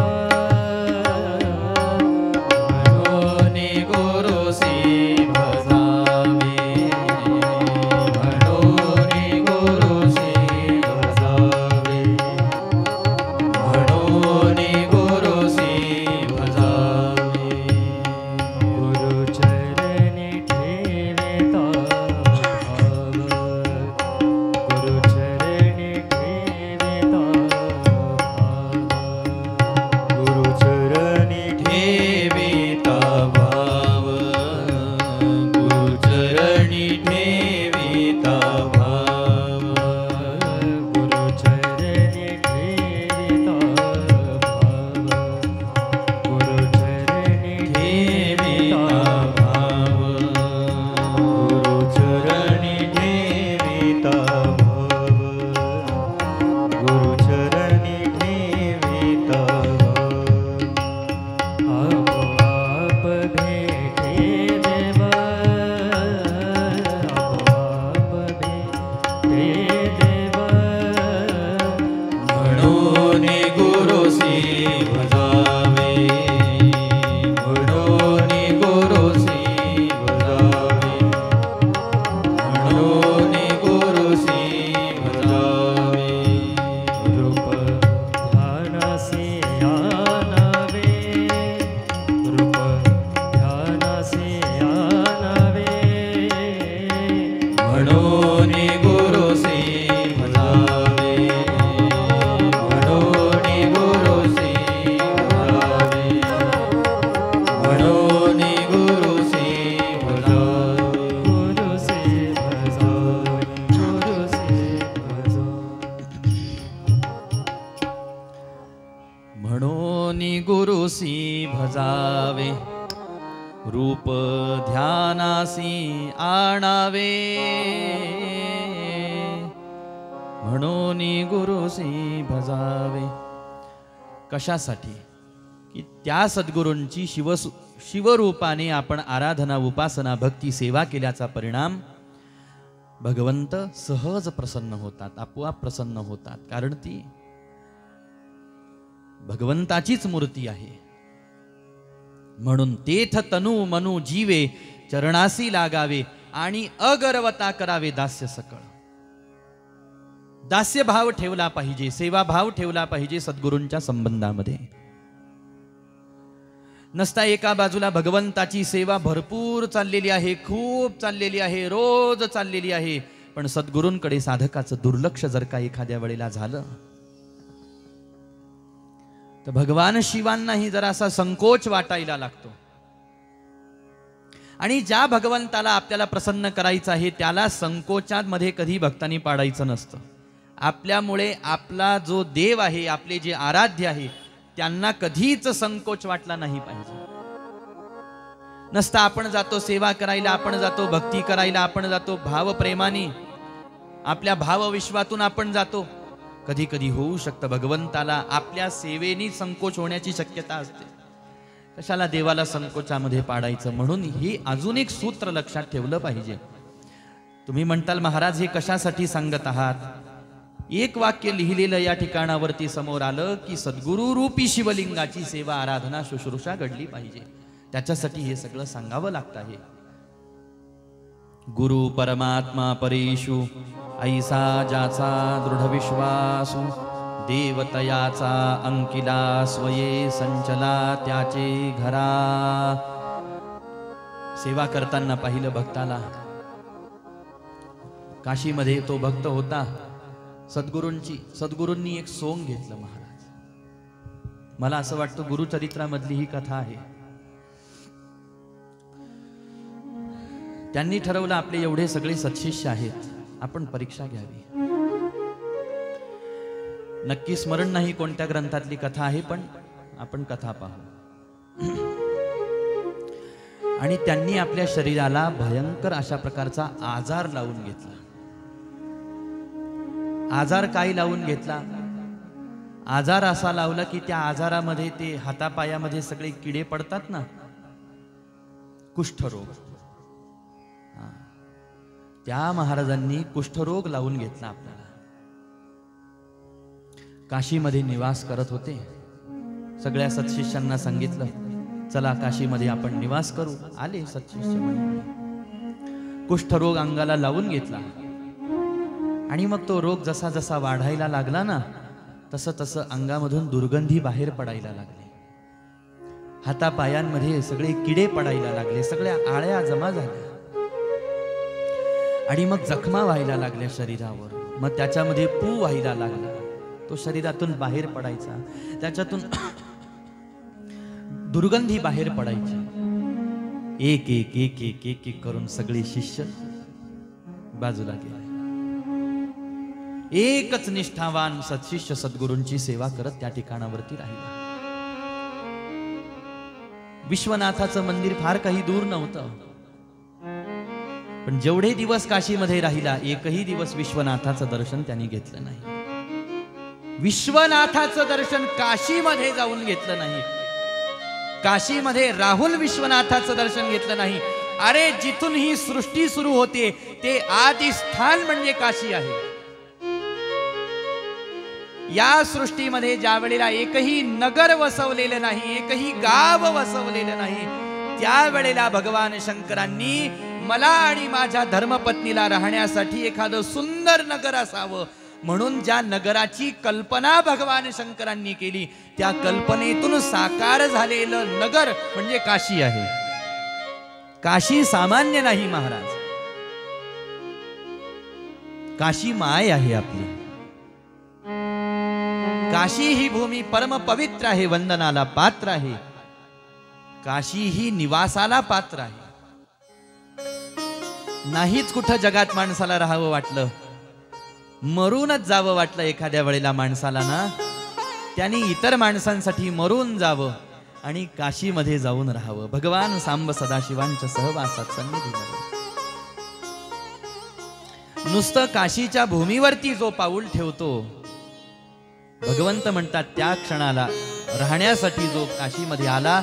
म्हणून गुरुसी भजावे, म्हणून गुरुसी भजावे, म्हणून गुरुसी भजावे. गुरुचरणी ठेविता भाव, गुरुचरणी ठेविता भाव, गुरुचरणी ठेविता भाव, गुरुचरणी ठेविता भाव, गुरुचरणी ठेविता भाव, गुरुचरणी ठेविता भाव, गुरुचरणी ठेविता भाव, गुरुचरणी ठेविता भाव. आपोआप भेटे देव, आपोआप भेटे देव, म्हणून गुरुसी भजावे, म्हणून गुरुसी भजावे, म्हणून गुरुसी भजावे. रूप ध्यानासी आनावे, रूप ध्यानासी आनावे, म्हणून गुरुसी भजावे, म्हणून गुरुसी भजावे, म्हणून गुरुसी भजावे रूप ध्यानासी आणावे म्हणून गुरुसी भजावे. कशासाठी? की त्या सद्गुरूंची शिवरूपाने आपण आराधना उपासना भक्ती सेवा केल्याचा परिणाम भगवंत सहज प्रसन्न होतात, आपोआप प्रसन्न होतात. कारण ती भगवंताचीच मूर्ती आहे. म्हणून तेथ तनु मनु जीवे चरणासी लागावे आणि अगरवता करावे दास्य सकळ. दास्य भाव ठेवला पाहिजे, सेवा भाव ठेवला पाहिजे सद्गुरूंच्या संबंधामध्ये. नसता एका बाजूला भगवंताची सेवा भरपूर चाललेली आहे, खूप चाललेली आहे, रोज चाललेली आहे, पण सद्गुरूंकडे साधकाचं दुर्लक्ष जर का एखाद्या वेळेला झालं तर भगवान शिवांनाही जरासा संकोच वाटायला लागतो. आणि ज्या भगवंताला आपल्याला प्रसन्न करायचं आहे त्याला संकोचामध्ये कधी भक्तांनी पाडायचं नसतं. आपल्यामुळे आपला जो देव आहे, आपले जे आराध्य आहे, त्यांना कधीच संकोच वाटला नाही पाहिजे. नसता आपण जातो सेवा करायला, आपण जातो भक्ती करायला, आपण जातो भावप्रेमाने, आपल्या भावविश्वातून आपण जातो. कधी कधी होऊ शकतं भगवंताला आपल्या सेवेनी संकोच होण्याची शक्यता असते. कशाला देवाला संकोचामध्ये पाडायचं? म्हणून हे अजून एक सूत्र लक्षात ठेवलं पाहिजे. तुम्ही म्हणताल महाराज हे कशासाठी सांगत आहात? एक वाक्य लिहिलेलं या ठिकाणावरती समोर आलं की सद्गुरू रूपी शिवलिंगाची सेवा आराधना शुश्रूषा घडली पाहिजे. त्याच्यासाठी हे सगळं सांगावं लागतं आहे. गुरु परमात्मा परेषु ऐसा ज्याचा दृढ विश्वासु देवतयाचा अंकिला स्वये संचला त्याचे घरा. सेवा करताना पाहिलं भक्ताला, काशीमध्ये तो भक्त होता, सद्गुरूंनी एक सोंग घेतलं महाराज. मला असं वाटतं गुरुचरित्रामधली ही कथा आहे. त्यांनी ठरवलं आपले एवढे सगळे सत्शिष्य आहेत, आपण परीक्षा घ्यावी. नक्की स्मरण नाही कोणत्या ग्रंथातली कथा आहे, पण आपण कथा पाहू. आणि त्यांनी आपल्या शरीराला भयंकर अशा प्रकारचा आजार लावून घेतला. आजार काय लावून घेतला? आजार असा लावला की त्या आजारामध्ये ते हातापायामध्ये सगळे किडे पडतात ना, कुष्ठरोग. त्या महाराजांनी कुष्ठरोग लावून घेतला आपल्याला. काशीमध्ये निवास करत होते. सगळ्या सत्शिष्यांना सांगितलं चला काशीमध्ये आपण निवास करू. आले सत्शिष्य मंडळी. कुष्ठरोग अंगाला लावून घेतला आणि मग तो रोग जसा जसा वाढायला लागला ना, तसं तसं अंगामधून दुर्गंधी बाहेर पडायला लागली. हातापायांमध्ये सगळे किडे पडायला लागले, सगळ्या आळ्या जमा झाल्या आणि मग जखमा व्हायला लागल्या शरीरावर. मग त्याच्यामध्ये पू व्हायला लागला. तो शरीरातून बाहेर पडायचा, त्याच्यातून दुर्गंधी बाहेर पडायची. एक एक एक एक एक एक करून सगळे शिष्य बाजूला गेले. एकच निष्ठावान सत्शिष्य सद्गुरूंची सेवा करत त्या ठिकाणावरती राहिला. विश्वनाथाचं मंदिर फार काही दूर नव्हतं, पण जेवढे दिवस काशीमध्ये राहिला एकही दिवस विश्वनाथाचं दर्शन त्यांनी घेतलं नाही. विश्वनाथाचं दर्शन काशीमध्ये जाऊन घेतलं नाही. काशीमध्ये राहुल विश्वनाथाचं दर्शन घेतलं नाही. अरे जिथून ही सृष्टी सुरू होते ते आदि स्थान म्हणजे काशी आहे. या सृष्टीमध्ये ज्या वेळेला एकही नगर वसवलेलं नाही, एकही गाव वसवलेलं नाही, त्यावेळेला भगवान शंकरांनी मला आणि माझ्या धर्मपत्नीला राहण्यासाठी एखादं सुंदर नगर असावं म्हणून ज्या नगराची कल्पना भगवान शंकरांनी केली त्या कल्पनेतून साकार झालेलं नगर म्हणजे काशी आहे. काशी सामान्य नाही महाराज, काशी माय आहे आपली. काशी ही भूमी परम पवित्र आहे, वंदनाला पात्र आहे. काशी ही निवासाला पात्र आहे. नाहीच कुठं जगात माणसाला राहावं वाटलं, मरूनच जावं वाटलं एखाद्या वेळेला माणसाला ना, त्यांनी इतर माणसांसाठी मरून जावं आणि काशीमध्ये जाऊन राहावं, भगवान सांब सदाशिवांच्या सहवासात सन्निधीमध्ये. नुसतं काशीच्या भूमीवरती जो पाऊल ठेवतो, भगवंत म्हणतात त्या क्षणाला राहण्यासाठी जो काशीमध्ये आला,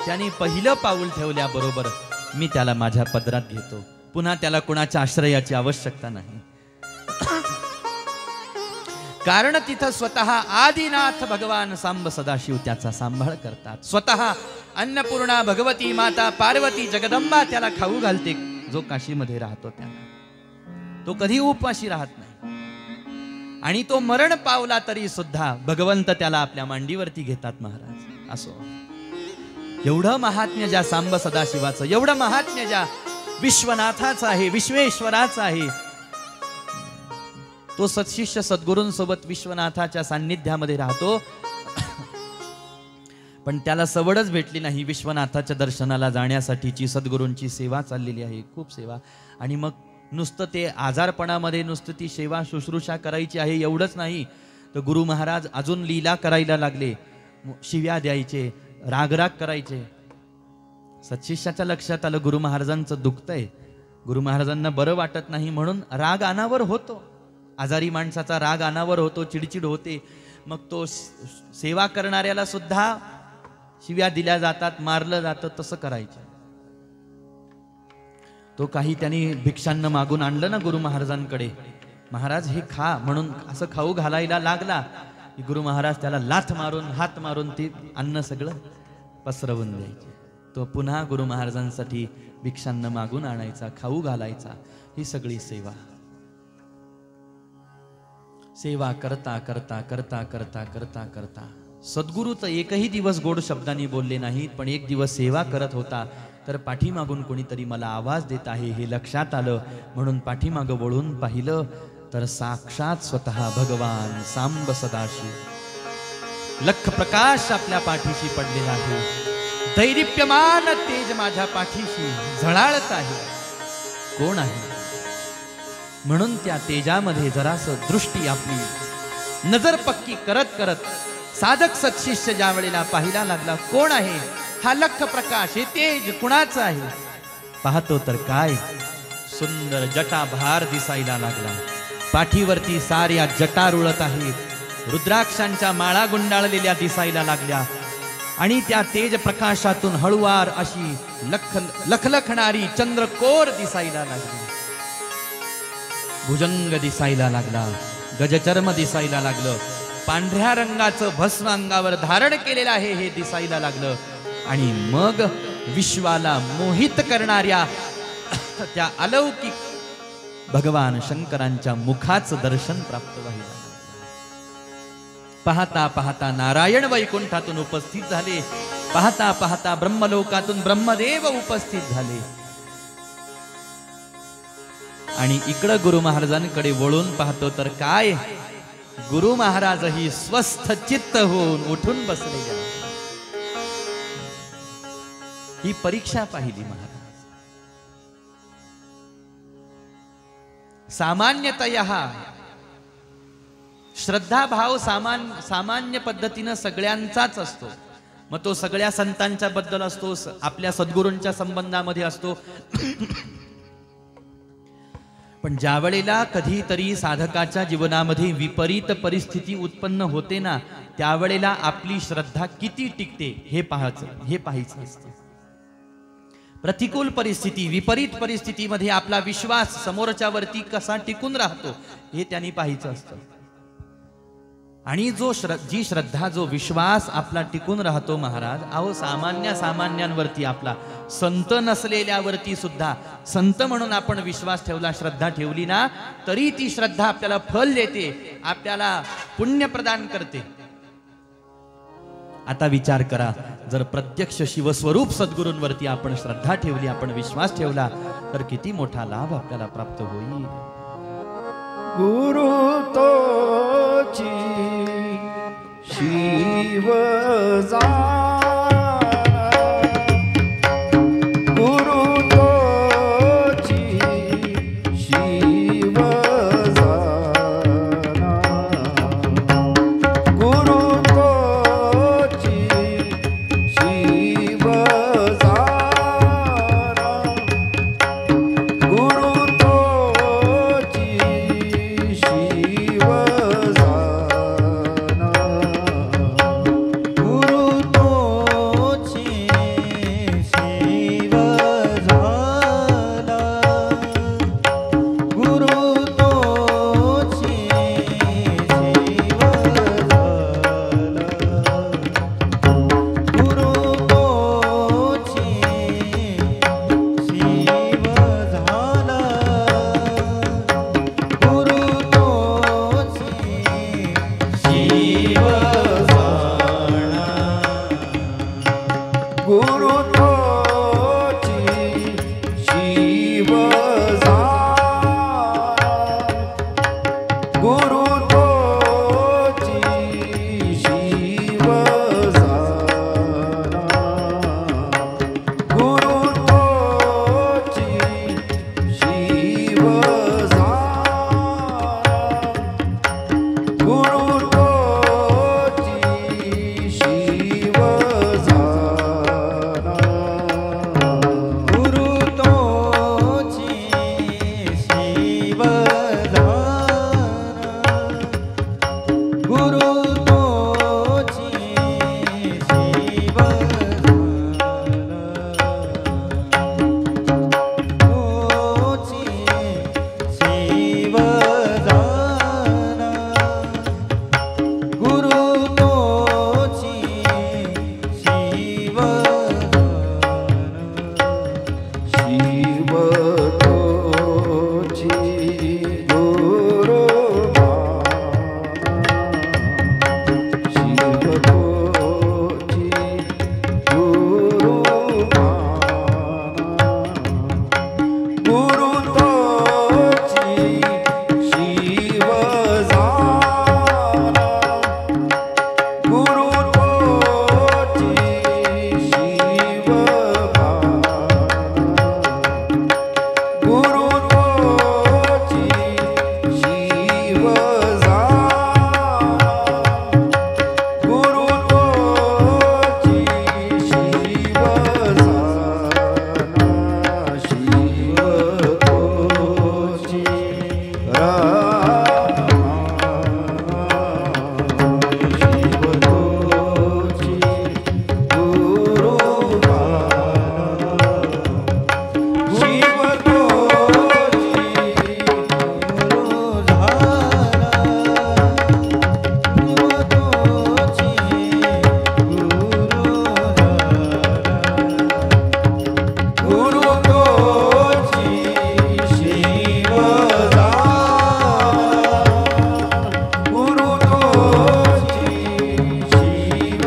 त्यांनी पहिलं पाऊल ठेवल्याबरोबर मी त्याला माझ्या पदरात घेतो. पुन्हा त्याला कुणाच्या आश्रयाची आवश्यकता नाही. कारण तिथं स्वतः आदिनाथ भगवान सांब सदाशिव त्याचा सांभाळ करतात. स्वतः अन्नपूर्णा भगवती माता पार्वती जगदंबा त्याला खाऊ घालते. जो काशीमध्ये राहतो त्याला तो कधी उपाशी राहत नाही. आणि तो मरण पावला तरी सुद्धा भगवंत त्याला आपल्या मांडीवरती घेतात. महाराज असो, एवढं महात्म्य ज्या सांब सदाशिवाचं, एवढं महात्म्य ज्या विश्वनाथाचं आहे, विश्वेश्वराचं आहे, तो सत्शिष्य सद्गुरूंसोबत विश्वनाथाच्या सान्निध्यामध्ये राहतो. पण त्याला सवडच भेटली नाही विश्वनाथाच्या दर्शनाला जाण्यासाठीची. सद्गुरूंची सेवा चाललेली आहे, खूप सेवा. आणि मग नुसतं ते आजारपणामध्ये नुसतं ती सेवा शुश्रूषा करायची आहे एवढंच नाही, तर गुरु महाराज अजून लीला करायला लागले. शिव्या द्यायचे, रागराग करायचे. सत्शिष्याच्या लक्षात आलं गुरु महाराजांचं दुखतंय, गुरु महाराजांना बरं वाटत नाही, म्हणून राग अनावर होतो. आजारी माणसाचा राग अनावर होतो, चिडचिड होते. मग तो सेवा करणाऱ्याला सुद्धा शिव्या दिल्या जातात, मारलं जातं. तसं करायचं. तो काही त्यांनी भिक्षांना मागून आणलं ना गुरु महाराजांकडे, महाराज हे खा म्हणून असं खाऊ घालायला लागला की गुरु महाराज त्याला लाथ मारून, हात मारून ते अन्न सगळं पसरवून द्यायचे. तो पुन्हा गुरु महाराजांसाठी भिक्षांना मागून आणायचा, खाऊ घालायचा. ही सगळी सेवा. सेवा करता करता करता करता करता करता सद्गुरू तर एकही दिवस गोड शब्दांनी बोलले नाहीत, पण एक दिवस सेवा करत होता तर पाठीमागून कोणीतरी मला आवाज देत आहे हे लक्षात आलं. म्हणून पाठीमागं वळून पाहिलं तर साक्षात स्वतः भगवान सांब सदाशिव लख प्रकाश आपल्या पाठीशी पडलेला आहे. दैदिप्यमान तेज माझ्या पाठीशी झळाळत आहे. कोण आहे? म्हणून त्या तेजामध्ये जरासं दृष्टी आपली नजर पक्की करत करत साधक सत्शिष्य ज्या वेळेला पाहिला लागला, कोण आहे हा लख प्रकाश, हे तेज कुणाचं आहे? पाहतो तर काय सुंदर जटाभार दिसायला लागला. पाठीवरती साऱ्या जटा रुळत आहेत, रुद्राक्षांच्या माळा गुंडाळलेल्या दिसायला लागल्या. आणि त्या तेज प्रकाशातून हळुवार अशी लखलखणारी चंद्रकोर दिसायला लागली. भुजंग दिसायला लागला, गजचर्म दिसायला लागलं, पांढऱ्या रंगाचं भस्म अंगावर धारण केलेलं आहे हे दिसायला लागलं. आणि मग विश्वाला मोहित करणाऱ्या त्या अलौकिक भगवान शंकरांच्या मुखाचं दर्शन प्राप्त व्हायला. पाहता पाहता नारायण वैकुंठातून उपस्थित झाले. पाहता पाहता ब्रह्मलोकातून ब्रह्मदेव उपस्थित झाले. आणि इकडं गुरु महाराजांकडे वळून पाहतो तर काय, गुरु महाराजही स्वस्थ चित्त होऊन उठून बसलेले. ही परीक्षा पाहिली महाराज. सामान्यतः श्रद्धाभाव सामान्य पद्धतीनं सगळ्यांचाच असतो. मग तो सगळ्या संतांच्या बद्दल असतो, आपल्या सद्गुरूंच्या संबंधामध्ये असतो. पण ज्या वेळेला कधीतरी साधकाच्या जीवनामध्ये विपरीत परिस्थिती उत्पन्न होते ना, त्यावेळेला आपली श्रद्धा किती टिकते हे पाहायचं असतं. प्रतिकूल परिस्थिती, विपरीत परिस्थितीमध्ये आपला विश्वास समोरच्यावरती कसा टिकून राहतो हे त्यांनी पाहायचं असतं. आणि जी श्रद्धा, जो विश्वास आपला टिकून राहतो महाराज, अहो सामान्यांवरती, आपला संत नसलेल्यावरती सुद्धा, संत म्हणून आपण विश्वास ठेवला, श्रद्धा ठेवली ना, तरी ती श्रद्धा आपल्याला फल देते, आपल्याला पुण्य प्रदान करते. आता विचार करा, जर प्रत्यक्ष शिवस्वरूप सद्गुरूंवरती आपण श्रद्धा ठेवली, आपण विश्वास ठेवला, तर किती मोठा लाभ आपल्याला प्राप्त होईल. गुरु तोची शिव गुरु तोची शिव गुरु तो गुरु तोची शिव गुरु तोची शिव गुरु तोची शिव गुरु तोची शिव गुरु तोची शिव गुरु तोची शिव तोची शिव गुरु तोची शिव शिव तोची गुरु शिव तोची गुरु गुरु तोची शिव गुरु तोची शिव गुरु तोची शिव गुरु तोची शिव शिव तोची शिव तोची गुरु शिव तोची गुरु तोची शिव गुरु तोची शिव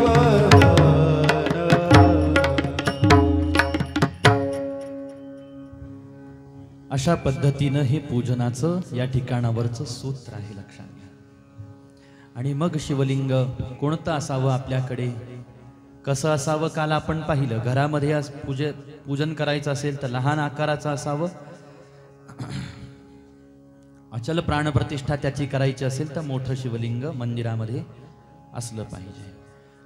अशा पद्धतीनं हे पूजनाचं या ठिकाणावरचं सूत्र आहे, लक्षात घ्या. आणि मग शिवलिंग कोणतं असावं आपल्याकडे, कसं असावं, काल आपण पाहिलं. घरामध्ये आज पूजन करायचं असेल तर लहान आकाराचं असावं. अचल प्राणप्रतिष्ठा त्याची करायची असेल तर मोठं शिवलिंग मंदिरामध्ये असलं पाहिजे.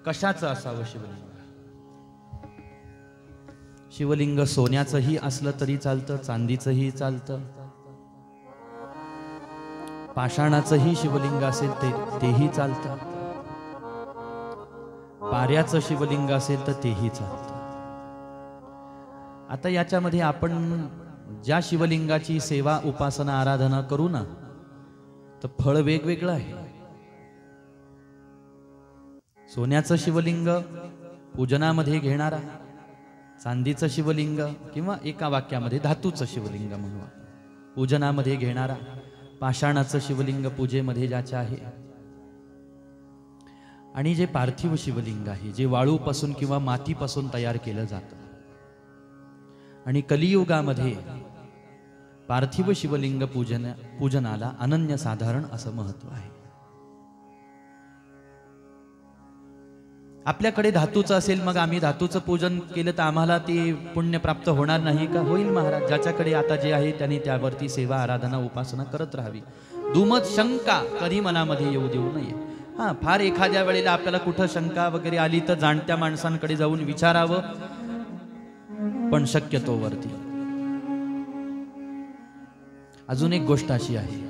कशाचं असावं शिवलिंग? शिवलिंग सोन्याचंही असलं तरी चालतं, चांदीचंही चालतं, पाषाणाचंही शिवलिंग असेल तेही चालतं, पाऱ्याचं शिवलिंग असेल तर तेही चालतं. आता याच्यामध्ये आपण ज्या शिवलिंगाची सेवा उपासना आराधना करू ना, तर फळ वेगवेगळं आहे. सोन्याचं शिवलिंग पूजनामध्ये घेणारा, चांदीचं शिवलिंग किंवा एका वाक्यामध्ये धातूचं शिवलिंग म्हणू पूजनामध्ये घेणारा, पाषाणाचं शिवलिंग पूजेमध्ये ज्याचे आहे, आणि जे पार्थिव शिवलिंग आहे जे वाळूपासून किंवा मातीपासून तयार केलं जातं. आणि कलियुगामध्ये पार्थिव शिवलिंग पूजनाला अनन्यसाधारण असं महत्व आहे. आपल्याकडे धातूचं असेल, मग आम्ही धातूचं पूजन केलं तर आम्हाला ते पुण्य प्राप्त होणार नाही का? होईल महाराज. ज्याच्याकडे आता जे आहे त्याने त्यावरती सेवा आराधना उपासना करत राहावी. दुमत शंका कधी मनामध्ये येऊ देऊ नये. हां, फार एखाद्या वेळेला आपल्याला कुठं शंका वगैरे आली तर जाणत्या माणसांकडे जाऊन विचारावं, पण शक्यतो वरती. अजून एक गोष्ट अशी आहे,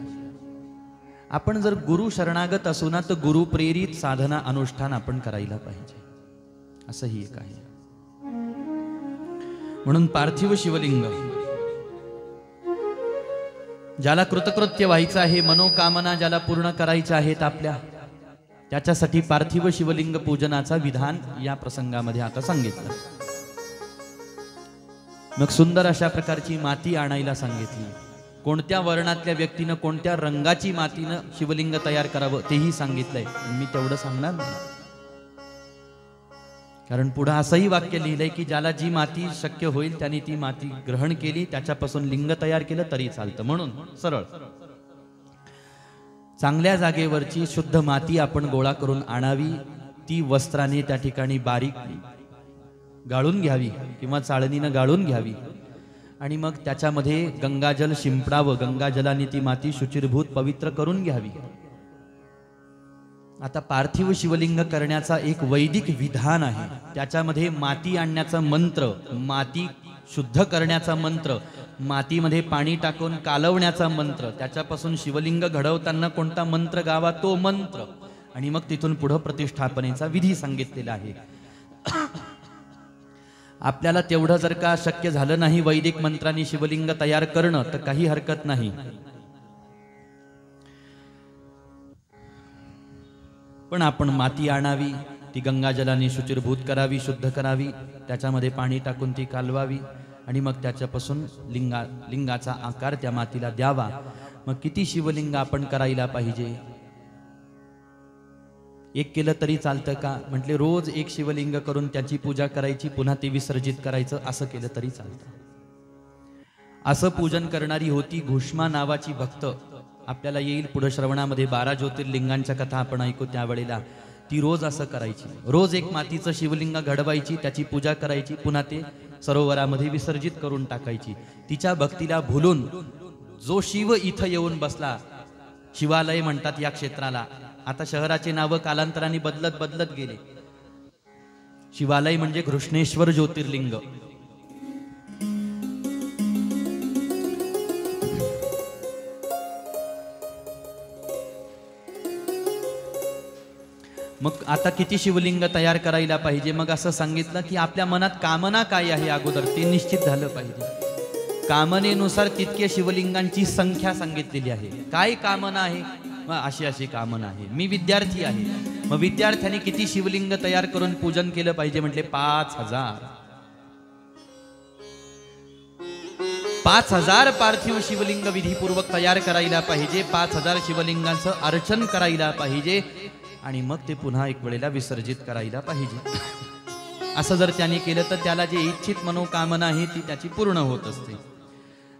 आपण जर गुरु शरणागत असू ना तर गुरु प्रेरित साधना अनुष्ठान आपण करायला पाहिजे, असंही एक आहे. म्हणून पार्थिव शिवलिंग ज्याला कृतकृत्य व्हायचं आहे, मनोकामना ज्याला पूर्ण करायच्या आहेत आपल्या, त्याच्यासाठी पार्थिव शिवलिंग पूजनाचा विधान या प्रसंगामध्ये आता सांगितलं. मग सुंदर अशा प्रकारची माती आणायला सांगितली. कोणत्या वर्णातल्या व्यक्तीनं कोणत्या रंगाची मातीनं शिवलिंग तयार करावं तेही सांगितलंय. मी तेवढं सांगणार नाही, कारण पुढं असंही वाक्य लिहिलंय की ज्याला जी माती शक्य होईल त्याने ती माती ग्रहण केली, त्याच्यापासून लिंग तयार केलं तरी चालतं. म्हणून सरळ चांगल्या जागेवरची शुद्ध माती आपण गोळा करून आणावी, ती वस्त्राने त्या ठिकाणी बारीक गाळून घ्यावी किंवा चाळणीनं गाळून घ्यावी आणि मग त्याच्यामध्ये गंगाजल शिंपडावं. गंगाजलाने ती माती शुचिरभूत पवित्र करून घ्यावी. आता पार्थिव शिवलिंग करण्याचा एक वैदिक विधान आहे. त्याच्यामध्ये माती आणण्याचा मंत्र, माती शुद्ध करण्याचा मंत्र, मातीमध्ये पाणी टाकून कालवण्याचा मंत्र, त्याच्यापासून शिवलिंग घडवताना कोणता मंत्र गावा तो मंत्र, आणि मग तिथून पुढे प्रतिष्ठापनेचा विधी सांगितलेला आहे. आपल्याला तेवढं जर का शक्य झालं नाही वैदिक मंत्रांनी शिवलिंग तयार करणं तर काही हरकत नाही. पण आपण माती आणावी, ती गंगाजलाने शुचिरभूत करावी, शुद्ध करावी, त्याच्यामध्ये पाणी टाकून ती कालवावी आणि मग त्याच्यापासून लिंगाचा आकार त्या मातीला द्यावा. मग किती शिवलिंग आपण करायला पाहिजे? एक केलं तरी चालतं का? म्हटले रोज एक शिवलिंग करून त्याची पूजा करायची, पुन्हा ते विसर्जित करायचं, असं केलं तरी चालतं. असं पूजन करणारी होती घुष्मा नावाची भक्त. आपल्याला येईल पुढे श्रवणामध्ये 12 ज्योतिर्लिंगांच्या कथा आपण ऐकू. त्यावेळेला ती रोज असं करायची. रोज एक मातीचं शिवलिंग घडवायची, त्याची पूजा करायची, पुन्हा ते सरोवरामध्ये विसर्जित करून टाकायची. तिच्या भक्तीला भुलून जो शिव इथं येऊन बसला, शिवालय म्हणतात या क्षेत्राला. आता शहराचे नाव कालांतराने बदलत बदलत गेले. शिवालय म्हणजे घृष्णेश्वर ज्योतिर्लिंग. मग आता किती शिवलिंग तयार करायला पाहिजे? मग असं सांगितलं की आपल्या मनात कामना काय आहे अगोदर ते निश्चित झालं पाहिजे. कामनेनुसार तितके शिवलिंगांची संख्या सांगितलेली आहे. काय कामना आहे? अशी अशी कामना आहे. मी विद्यार्थी आहे, मग विद्यार्थ्यांनी किती शिवलिंग तयार करून पूजन केलं पाहिजे? म्हटले 5000. 5000 पार्थिव शिवलिंग विधीपूर्वक तयार करायला पाहिजे. 5000 शिवलिंगांचं अर्चन करायला पाहिजे आणि मग ते पुन्हा एक वेळेला विसर्जित करायला पाहिजे. असं जर त्याने केलं तर त्याला जे इच्छित मनोकामना आहे ती त्याची पूर्ण होत असते.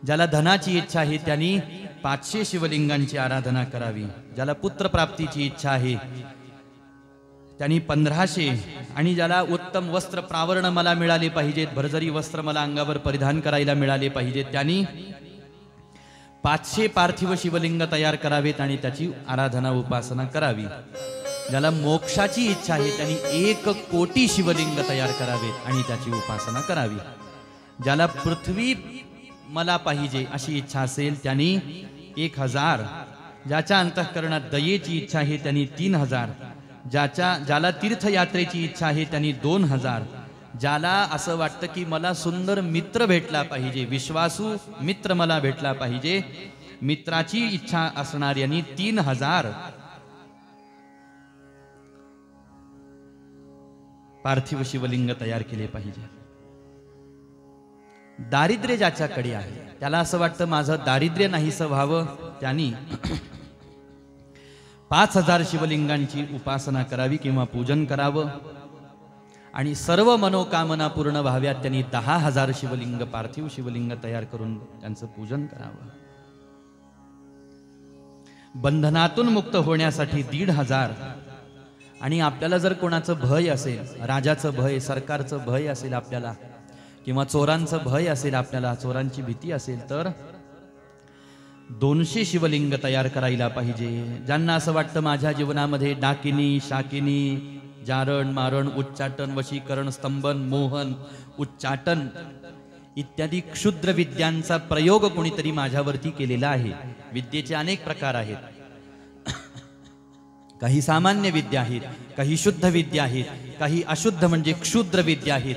ज्याला धनाची इच्छा आहे त्यांनी 500 शिवलिंगांची आराधना करावी. ज्याला पुत्रप्राप्तीची इच्छा आहे त्यांनी 1500, आणि ज्याला उत्तम वस्त्र प्रावरण मला मिळाले पाहिजेत, भरजरी वस्त्र मला अंगावर परिधान करायला मिळाले पाहिजेत, त्यांनी 500 पार्थिव शिवलिंग तयार करावेत आणि त्याची आराधना उपासना करावी. ज्याला मोक्षाची इच्छा आहे त्यांनी 1 कोटी शिवलिंग तयार करावेत आणि त्याची उपासना करावी. ज्याला पृथ्वी मला पाहिजे अशी इच्छा असेल त्यांनी 1000. ज्याच्या अंतःकरणात दयेची इच्छा आहे त्यांनी 3000. ज्याला तीर्थयात्रेची इच्छा आहे त्यांनी 2000. ज्याला असं वाटतं की मला सुंदर मित्र भेटला पाहिजे, विश्वासू मित्र मला भेटला पाहिजे, मित्राची इच्छा असणाऱ्यांनी 3000 पार्थिव शिवलिंग तयार केले पाहिजे. दारिद्र्य ज्याच्याकडे आहे त्याला असं वाटतं माझं दारिद्र्य नाहीसं व्हावं, त्यांनी 5000 शिवलिंगांची उपासना करावी किंवा पूजन करावं आणि सर्व मनोकामना पूर्ण व्हाव्यात त्यांनी 10,000 शिवलिंग पार्थिव शिवलिंग तयार करून त्यांचं पूजन करावं. बंधनातून मुक्त होण्यासाठी 1,500. आणि आपल्याला जर कोणाचं भय असेल, राजाचं भय, सरकारचं भय असेल आपल्याला, किंवा चोरांचं भय असेल आपल्याला, चोरांची भीती असेल, तर 200 शिवलिंग तयार करायला पाहिजे. ज्यांना असं वाटतं माझ्या जीवनामध्ये डाकिनी, शाकिनी, जारण, मारण, उच्चाटन, वशीकरण, स्तंभन, मोहन, उच्चाटन इत्यादी क्षुद्र विद्यांचा प्रयोग कोणीतरी माझ्यावरती केलेला आहे. विद्येचे अनेक प्रकार आहेत. काही सामान्य विद्या आहेत, काही शुद्ध विद्या आहेत, काही अशुद्ध म्हणजे क्षुद्र विद्या आहेत,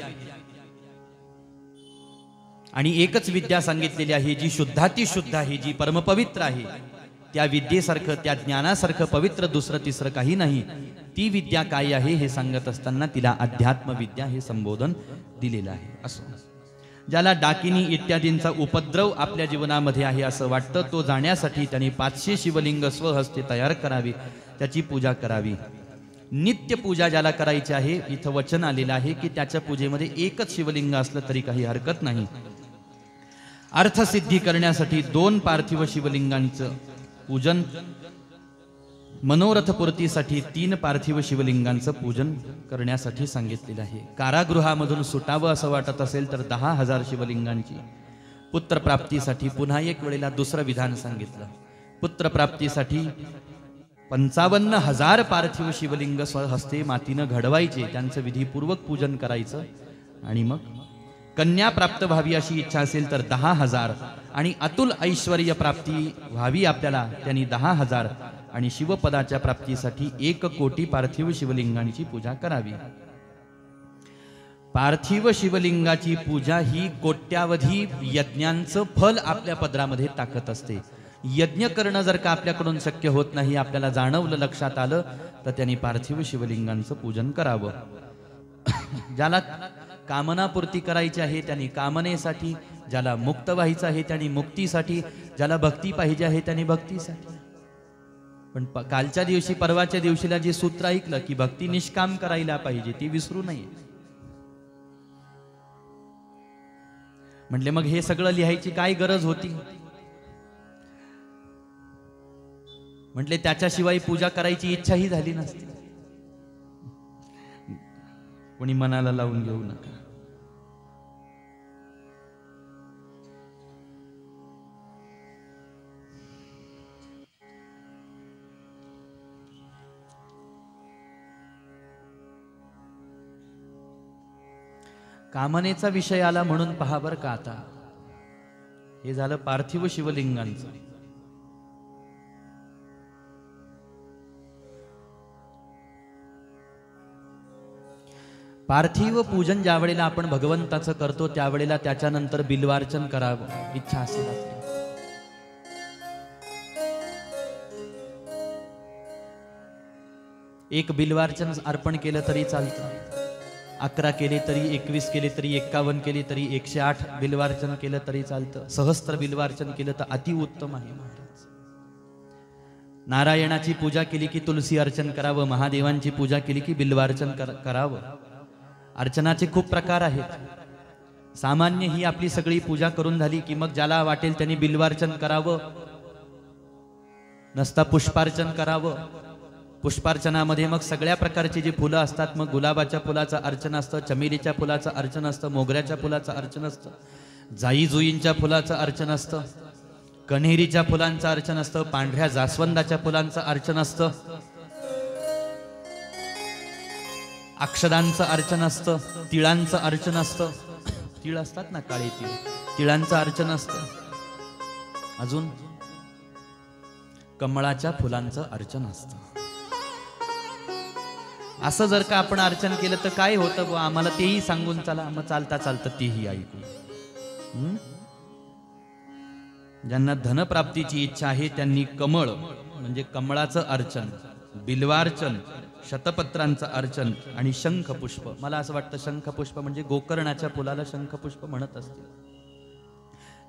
आणि एकच विद्या सांगितलेली आहे जी शुद्धाती शुद्ध आहे, जी परमपवित्र आहे. त्या विद्येसारखं, त्या ज्ञानासारखं पवित्र दुसरं तिसरं काही नाही. ती विद्या काय आहे हे सांगत असताना तिला अध्यात्म विद्या हे संबोधन दिलेलं आहे. असो, ज्याला डाकिनी इत्यादींचा उपद्रव आपल्या जीवनामध्ये आहे असं वाटतं, तो जाण्यासाठी त्यांनी 500 शिवलिंग स्वहस्ते तयार करावी, त्याची पूजा करावी. नित्य पूजा ज्याला करायची आहे, इथं वचन आलेलं आहे की त्याच्या पूजेमध्ये एकच शिवलिंग असलं तरी काही हरकत नाही. अर्थसिद्धी करण्यासाठी 2 पार्थिव शिवलिंगांचं पूजन, मनोरथ पूर्तीसाठी 3 पार्थिव शिवलिंगांचं पूजन करण्यासाठी सांगितलेलं आहे. कारागृहामधून सुटावं असं वाटत असेल तर 10,000 शिवलिंगांची, पुत्रप्राप्तीसाठी पुन्हा एक वेळेला दुसरं विधान सांगितलं. पुत्रप्राप्तीसाठी 55,000 पार्थिव शिवलिंग स्वहस्ते मातीनं घडवायचे, त्यांचं विधीपूर्वक पूजन करायचं. आणि मग कन्या प्राप्त व्हावी अशी इच्छा असेल तर 10,000, आणि अतुल ऐश्वर्य प्राप्ती व्हावी आपल्याला त्यांनी 10,000, आणि शिवपदाच्या प्राप्तीसाठी 1 कोटी पार्थिव शिवलिंगांची पूजा करावी. पार्थिव शिवलिंगाची पूजा ही कोट्यावधी यज्ञांचं फल आपल्या पदरामध्ये टाकत असते. यज्ञ करणं जर का आपल्याकडून शक्य होत नाही, आपल्याला जाणवलं, लक्षात आलं, तर त्यांनी पार्थिव शिवलिंगांचं पूजन करावं. ज्याला कामनापूर्ती करायची आहे त्यांनी कामनेसाठी, ज्याला मुक्त व्हायचं आहे त्यांनी मुक्तीसाठी, ज्याला भक्ती पाहिजे आहे त्यांनी भक्तीसाठी. पण कालच्या दिवशी, परवाच्या दिवशीला जे सूत्र ऐकलं की भक्ती निष्काम करायला पाहिजे, ती विसरू नये. म्हटले मग हे सगळं लिहायची काय गरज होती? म्हटले त्याच्याशिवाय पूजा करायची इच्छाही झाली नसती. कोणी मनाला लावून घेऊ नका. कामनेचा विषय आला म्हणून पहा बरं का. आता हे झालं पार्थिव शिवलिंगांचं. पार्थिव पूजन ज्या वेळेला आपण भगवंताचं करतो त्यावेळेला त्याच्यानंतर बिल्वार्चन करावं, इच्छा असेल आपली. एक बिल्वार्चन अर्पण केलं तरी चालतं, 11 केले तरी, 21 केले तरी, 51 केले तरी, 108 बिल्वार्चन केलं तरी चालतं. सहस्त्र बिल्वार्चन केलं तर अतिउत्तम आहे महाराज. नारायणाची पूजा केली की तुलसी अर्चन करावं, महादेवांची पूजा केली की बिल्वार्चन करावं. अर्चनाचे खूप प्रकार आहेत. सामान्य ही आपली सगळी पूजा करून झाली की मग ज्याला वाटेल त्यांनी बिल्वार्चन करावं, नसता पुष्पार्चन करावं. पुष्पार्चनामध्ये मग सगळ्या प्रकारची जी फुलं असतात, मग गुलाबाच्या फुलाचं अर्चन असतं, चमेलीच्या फुलाचं अर्चन असतं, मोगऱ्याच्या फुलाचं अर्चन असतं, जाई जुईंच्या फुलाचं अर्चन असतं, कण्हेरीच्या फुलांचं अर्चन असतं, पांढऱ्या जास्वंदाच्या फुलांचं अर्चन असतं, अक्षदांचं अर्चन असतं, तिळांचं अर्चन असतं, तिळ असतात ना काळे तीळ, तिळांचं अर्चन असतं, अजून कमळाच्या फुलांचं अर्चन असतं. असं जर का आपण अर्चन केलं तर काय होतं बुवा, आम्हाला तेही सांगून चला, मग चालता चालता तेही ऐकू. ज्यांना धनप्राप्तीची इच्छा आहे त्यांनी कमळ म्हणजे कमळाचं अर्चन, बिल्वार्चन, शतपत्रांचं अर्चन आणि शंखपुष्प. मला असं वाटतं शंखपुष्प म्हणजे गोकर्णाच्या फुलाला शंखपुष्प म्हणत असतील.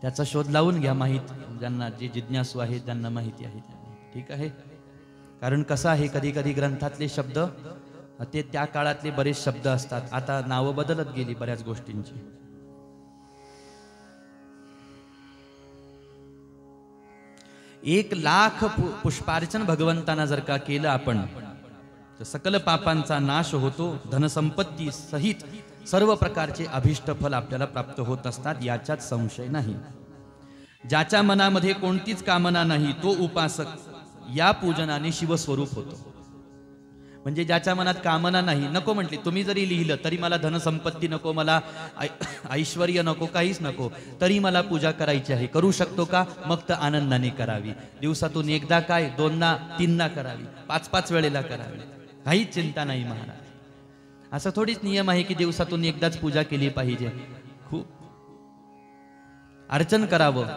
त्याचा शोध लावून घ्या, माहित ज्यांना, जे जिज्ञासू आहेत ज्यांना माहिती आहे त्यांनी. ठीक आहे. कारण कसं आहे, कधी कधी ग्रंथातले शब्द ते त्या काळातले बरेच शब्द असतात, आता नावं बदलत गेली बऱ्याच गोष्टींची. 1,00,000 पुष्पार्चन भगवंतांना जर का केलं आपण तर सकल पापांचा नाश होतो, धनसंपत्ती सहित सर्व प्रकारचे अभिष्ट फल आपल्याला प्राप्त होत असतात, याच्यात संशय नाही. ज्याच्या मनामध्ये कोणतीच कामना नाही तो उपासक या पूजनाने शिवस्वरूप होतो. म्हणजे ज्याच्या मनात कामना नाही, नको म्हटली तुम्ही जरी लिहिलं तरी मला धनसंपत्ती नको, मला ऐश्वर्य नको, काहीच नको, तरी मला पूजा करायची आहे, करू शकतो का? मग तर आनंदाने करावी. दिवसातून एकदा काय, 2दा 3दा करावी, 5-5 वेळेला करावी, काहीच चिंता नाही महाराज. असं थोडीच नियम आहे की दिवसातून एकदाच पूजा केली पाहिजे. खूप अर्चन करावं.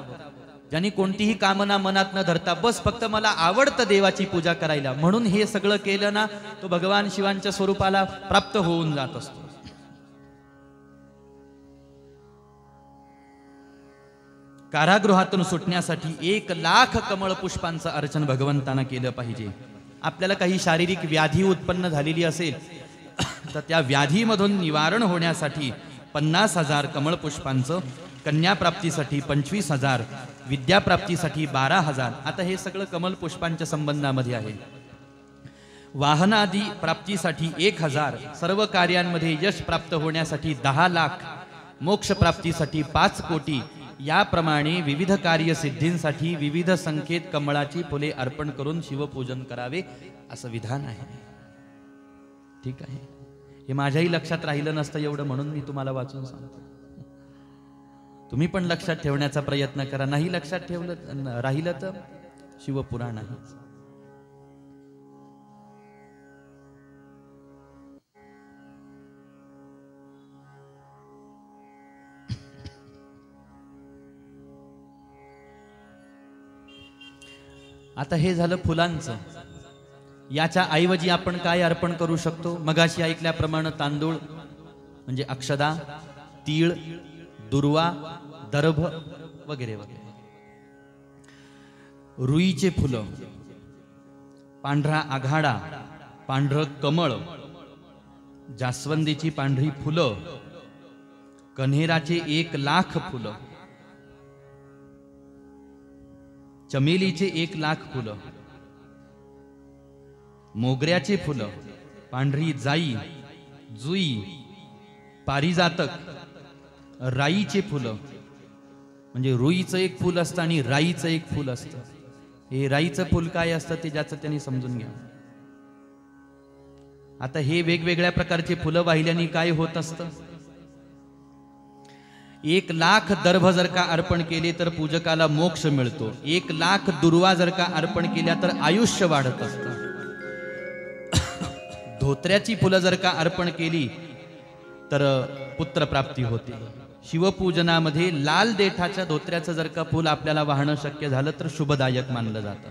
ज्यांनी कोणतीही कामना मनात न धरता बस फक्त मला आवडतं देवाची पूजा करायला म्हणून हे सगळं केलं ना, तो भगवान शिवांच्या स्वरूपाला प्राप्त होऊन जात असतो. कारागृहातून सुटण्यासाठी 1,00,000 कमळ पुष्पांचं अर्चन भगवंतांना केलं पाहिजे. आपल्याला काही शारीरिक व्याधी उत्पन्न झालेली असेल तर त्या व्याधीमधून निवारण होण्यासाठी 50,000 कमळपुष्पांचं, कन्याप्राप्तीसाठी 25,000, विद्याप्राप्तीसाठी 12,000. आता हे सगळं कमलपुष्पांच्या संबंधामध्ये आहे. वाहनादी प्राप्तीसाठी 1,000, सर्व कार्यांमध्ये यश प्राप्त होण्यासाठी 10 लाख, मोक्ष प्राप्तीसाठी 5 कोटी. याप्रमाणे विविध कार्यसिद्धींसाठी विविध संख्येत कमळाची फुले अर्पण करून शिवपूजन करावे असं विधान आहे. ठीक आहे, हे माझ्याही लक्षात राहिलं नसतं एवढं, म्हणून मी तुम्हाला वाचून सांगतो. तुम्ही पण लक्षात ठेवण्याचा प्रयत्न करा. नाही लक्षात ठेवलं राहिलं तर शिवपुराण आहे. आता हे झालं फुलांचं. याच्या ऐवजी आपण काय अर्पण करू शकतो? मगाशी ऐकल्याप्रमाणे तांदूळ म्हणजे अक्षदा, तीळ, दुर्वा, दर्भ वगैरे वगैरे. रुईचे फुलं, पांढरा आघाडा, पांढरं कमळ, जास्वंदीची पांढरी फुलं, कन्हेराचे 1,00,000 फुलं, चमेलीचे 1,00,000 फुलं, मोगऱ्याचे फुलं, पांढरी जाई, जुई, पारिजातक, राईचे फुलं. म्हणजे रुईचं एक फुल असतं आणि राईचं एक फुल असतं. हे राईचं फुल काय असतं ते ज्याचं त्यांनी समजून घ्या. आता हे वेगवेगळ्या प्रकारचे फुलं वाहिल्याने काय होत असतं? 1,00,000 दर्भ जर का अर्पण केले तर पूजकाला मोक्ष मिळतो. 1,00,000 दुर्वा जर का अर्पण केल्या तर आयुष्य वाढत असतं. धोत्र्याची फुलं जर का अर्पण केली तर पुत्रप्राप्ती होते. शिवपूजनामध्ये लाल देठाच्या धोत्र्याचं जर का फुल आपल्याला वाहणं शक्य झालं तर शुभदायक मानलं जातं.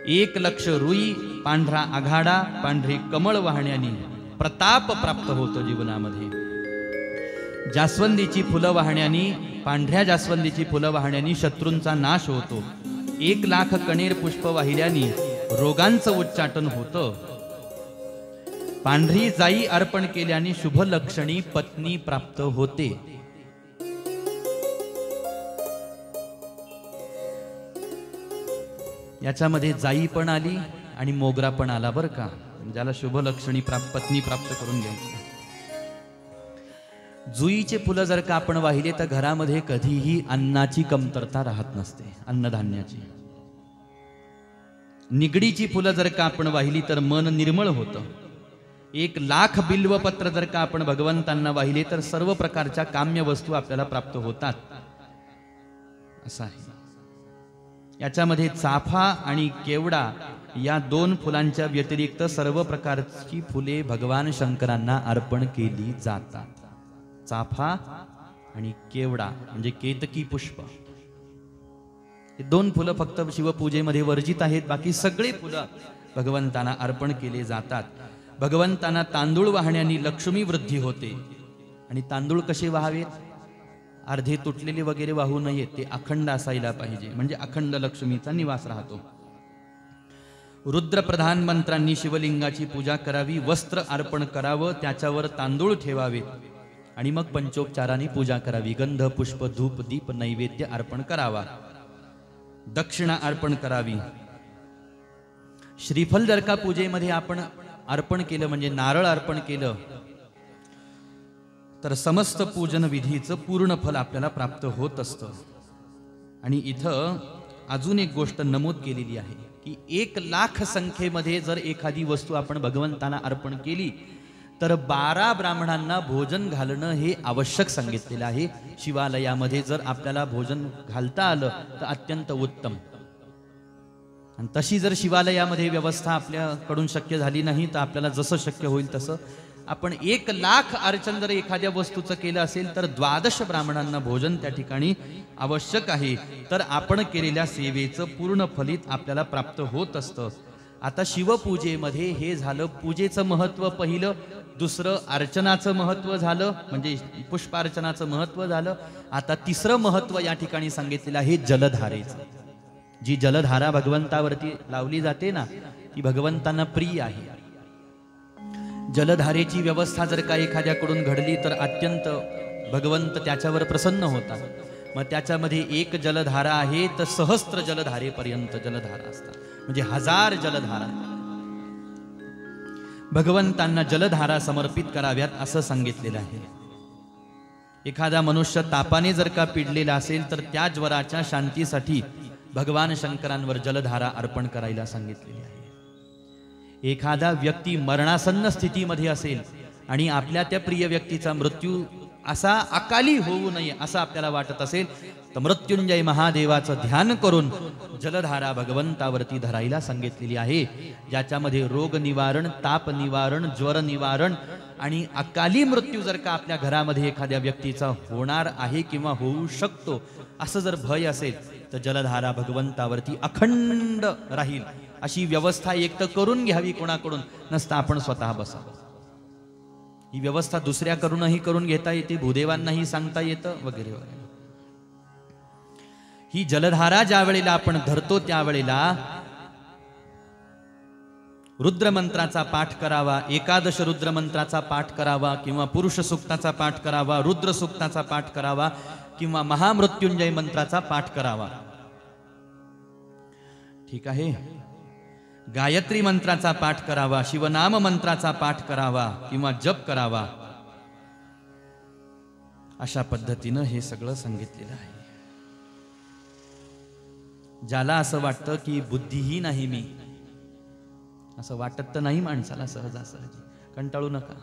1,00,000 रुई, पांढरा आघाडा, पांढरे कमळ वाहण्याने प्रताप प्राप्त होतो जीवनामध्ये. जास्वंदीची फुलं वाहण्याने, पांढऱ्या जास्वंदीची फुलं वाहण्याने शत्रूंचा नाश होतो. 1,00,000 कणेर पुष्प वाहिल्याने रोगांचं उच्चाटन होतं. पांढरी जाई अर्पण केल्याने शुभ लक्षणी पत्नी प्राप्त होते. याच्यामध्ये जाई पण आली आणि मोगरा पण आला बरं का, ज्याला शुभ लक्षणी पत्नी प्राप्त करून घ्यायची. जुईचे फुलं जर का आपण वाहिले तर घरामध्ये कधीही अन्नाची कमतरता राहत नसते, अन्नधान्याची. निगडीची फुलं जर का आपण वाहिली तर मन निर्मळ होतं. 1,00,000 बिल्वपत्र जर का आपण भगवंतांना वाहिले तर सर्व प्रकारच्या काम्य वस्तू आपल्याला प्राप्त होतात असं आहे. याच्यामध्ये चाफा आणि केवडा या 2 फुलांच्या व्यतिरिक्त सर्व प्रकारची फुले भगवान शंकरांना अर्पण केली जातात. चाफा आणि केवडा म्हणजे केतकी पुष्प, हे 2 फुलं फक्त शिवपूजेमध्ये वर्जित आहेत. बाकी सगळे फुलं भगवंतांना अर्पण केले जातात. भगवंतांना तांदूळ वाहण्याने लक्ष्मी वृद्धी होते. आणि तांदूळ कसे व्हावेत? अर्धे तुटलेले वगैरे वाहू नयेत, ते अखंड असायला पाहिजे, म्हणजे अखंड लक्ष्मीचा निवास राहतो. रुद्रप्रधान मंत्रांनी शिवलिंगाची पूजा करावी. वस्त्र अर्पण करावं, त्याच्यावर तांदूळ ठेवावे आणि मग पंचोपचाराने पूजा करावी. गंध, पुष्प, धूप, दीप, नैवेद्य अर्पण करावा. दक्षिणा अर्पण करावी. श्रीफल जर का पूजेमध्ये आपण अर्पण केलं म्हणजे नारळ अर्पण केलं तर समस्त पूजन विधीचं पूर्ण फल आपल्याला प्राप्त होत असतं. आणि इथं अजून एक गोष्ट नमूद केलेली आहे की 1,00,000 संख्येमध्ये जर एखादी वस्तू आपण भगवंतांना अर्पण केली तर 12 ब्राह्मणांना भोजन घालणं हे आवश्यक सांगितलेलं आहे. शिवालयामध्ये जर आपल्याला भोजन घालता आलं तर अत्यंत उत्तम. आणि तशी जर शिवालयामध्ये व्यवस्था आपल्याकडून शक्य झाली नाही तर आपल्याला जसं शक्य होईल तसं आपण 1,00,000 अर्चन जर एखाद्या वस्तूचं केलं असेल तर 12 ब्राह्मणांना भोजन त्या ठिकाणी आवश्यक आहे. तर आपण केलेल्या सेवेचं पूर्ण फलित आपल्याला प्राप्त होत असतं. आता शिवपूजेमध्ये हे झालं पूजेचं महत्त्व पहिलं. दुसरं अर्चनाचं महत्त्व झालं, म्हणजे पुष्पार्चनाचं महत्त्व झालं. आता तिसरं महत्त्व या ठिकाणी सांगितलेलं आहे जलधारेचं. जी जलधारा भगवंतावरती लावली जाते ना, ती भगवंतांना प्रिय आहे. जलधारेची व्यवस्था जर का एखाद्याकडून घडली तर अत्यंत भगवंत त्याच्यावर प्रसन्न होतात. मग त्याच्यामध्ये एक जलधारा आहे तर सहस्त्र जलधारेपर्यंत जलधारा असतात, म्हणजे 1000 जलधारा भगवंतांना जलधारा समर्पित कराव्यात असं सांगितलेलं आहे. एखादा मनुष्य तापाने जर का पिडलेला असेल तर त्या ज्वराच्या शांतीसाठी भगवान शंकरांवर जलधारा अर्पण करायला सांगितलेली आहे. एखादा व्यक्ती मरणासन्न स्थितीमध्ये असेल आणि आपल्या त्या प्रिय व्यक्तीचा मृत्यू असा अकाली होऊ नये असं आपल्याला वाटत असेल तर मृत्युंजय महादेवाचं ध्यान करून जलधारा भगवंतावरती धरायला सांगितलेली आहे, ज्याच्यामध्ये रोग निवारण, ताप निवारण, ज्वर निवारण आणि अकाली मृत्यू जर का आपल्या घरामध्ये एखाद्या व्यक्तीचा होणार आहे किंवा होऊ शकतो असं जर भय असेल तर जलधारा भगवंतावरती अखंड राहील अशी व्यवस्था एक तर करून घ्यावी कोणाकडून, नसता आपण स्वतः बसावं. ही व्यवस्था दुसऱ्याकडूनही करून घेता येते, भूदेवांनाही सांगता येतं वगैरे वगैरे. ही जलधारा ज्या वेळेला आपण धरतो त्यावेळेला रुद्रमंत्राचा पाठ करावा, एकादश रुद्रमंत्राचा पाठ करावा किंवा पुरुष सूक्ताचा पाठ करावा, रुद्र सूक्ताचा पाठ करावा किंवा महामृत्युंजय मंत्राचा पाठ करावा. ठीक आहे. गायत्री मंत्राचा पाठ करावा, शिवनाम मंत्राचा पाठ करावा किंवा जप करावा. अशा पद्धतीनं हे सगळं सांगितलेलं आहे. ज्याला असं वाटतं की बुद्धीही नाही मी, असं वाटत तर नाही माणसाला सहजासहजी, कंटाळू नका.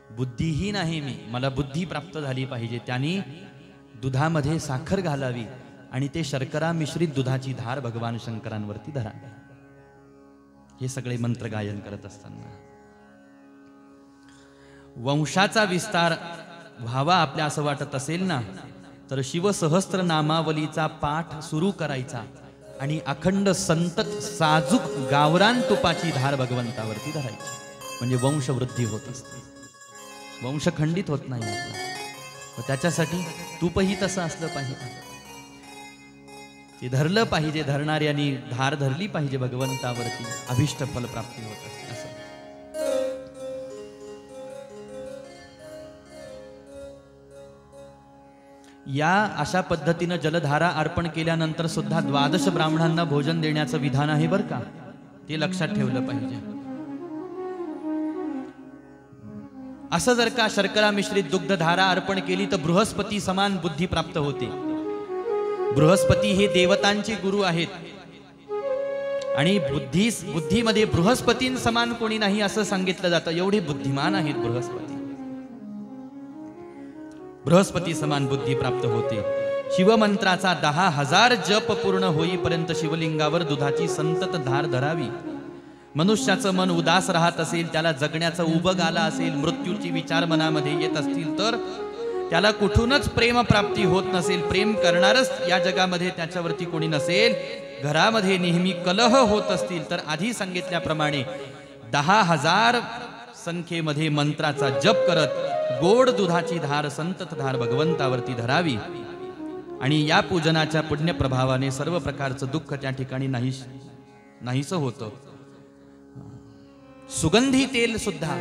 बुद्धीही नाही मी, मला बुद्धी प्राप्त झाली पाहिजे, त्यांनी दुधामध्ये साखर घालावी आणि ते शर्करा मिश्रित दुधाची धार भगवान शंकरांवरती धरावी. हे सगळे मंत्र गायन करत असताना वंशाचा विस्तार व्हावा आपल्या असं वाटत असेल ना तर शिवसहस्त्र नामावलीचा पाठ सुरू करायचा आणि अखंड संतत साजूक गावरान तुपाची धार भगवंतावरती धरायची, म्हणजे वंशवृद्धी होत असते, वंश खंडित होत नाही. त्याच्यासाठी तूपही तसं असलं पाहिजे, ते धरलं पाहिजे. धरणाऱ्यांनी धार धरली पाहिजे भगवंतावरती, अभिष्ट फल प्राप्ती होत असते. असं या अशा पद्धतीनं जलधारा अर्पण केल्यानंतर सुद्धा 12 ब्राह्मणांना भोजन देण्याचं विधान आहे बरं का, ते लक्षात ठेवलं पाहिजे. असं जर का शर्करा मिश्रित दुग्धधारा अर्पण केली तर बृहस्पती समान बुद्धी प्राप्त होते. बृहस्पती हे देवतांचे गुरु आहेत आणि बुद्धीमध्ये बृहस्पतीं समान कोणी नाही असं सांगितलं जातं. एवढे बुद्धिमान आहेत बृहस्पती. बृहस्पती समान बुद्धी प्राप्त होते. शिवमंत्राचा 10,000 जप पूर्ण होईपर्यंत शिवलिंगावर दुधाची संतत धार धरावी. मनुष्याचं मन उदास राहत असेल, त्याला जगण्याचा उबग आला असेल, मृत्यूची विचार मनामध्ये येत असतील तर त्याला कुठूनच प्रेम प्राप्ती होत नसेल, प्रेम करणारच या जगामध्ये त्याच्यावरती कोणी नसेल, घरामध्ये नेहमी कलह होत असतील तर आधी सांगितल्याप्रमाणे 10,000 संख्येमध्ये मंत्राचा जप करत गोड दुधाची धार संतत धार भगवंतावरती धरावी आणि या पूजनाच्या पुण्य प्रभावाने सर्व प्रकारचं दुःख त्या ठिकाणी नाहीसं होतं. सुगंधी तेल सुद्धा,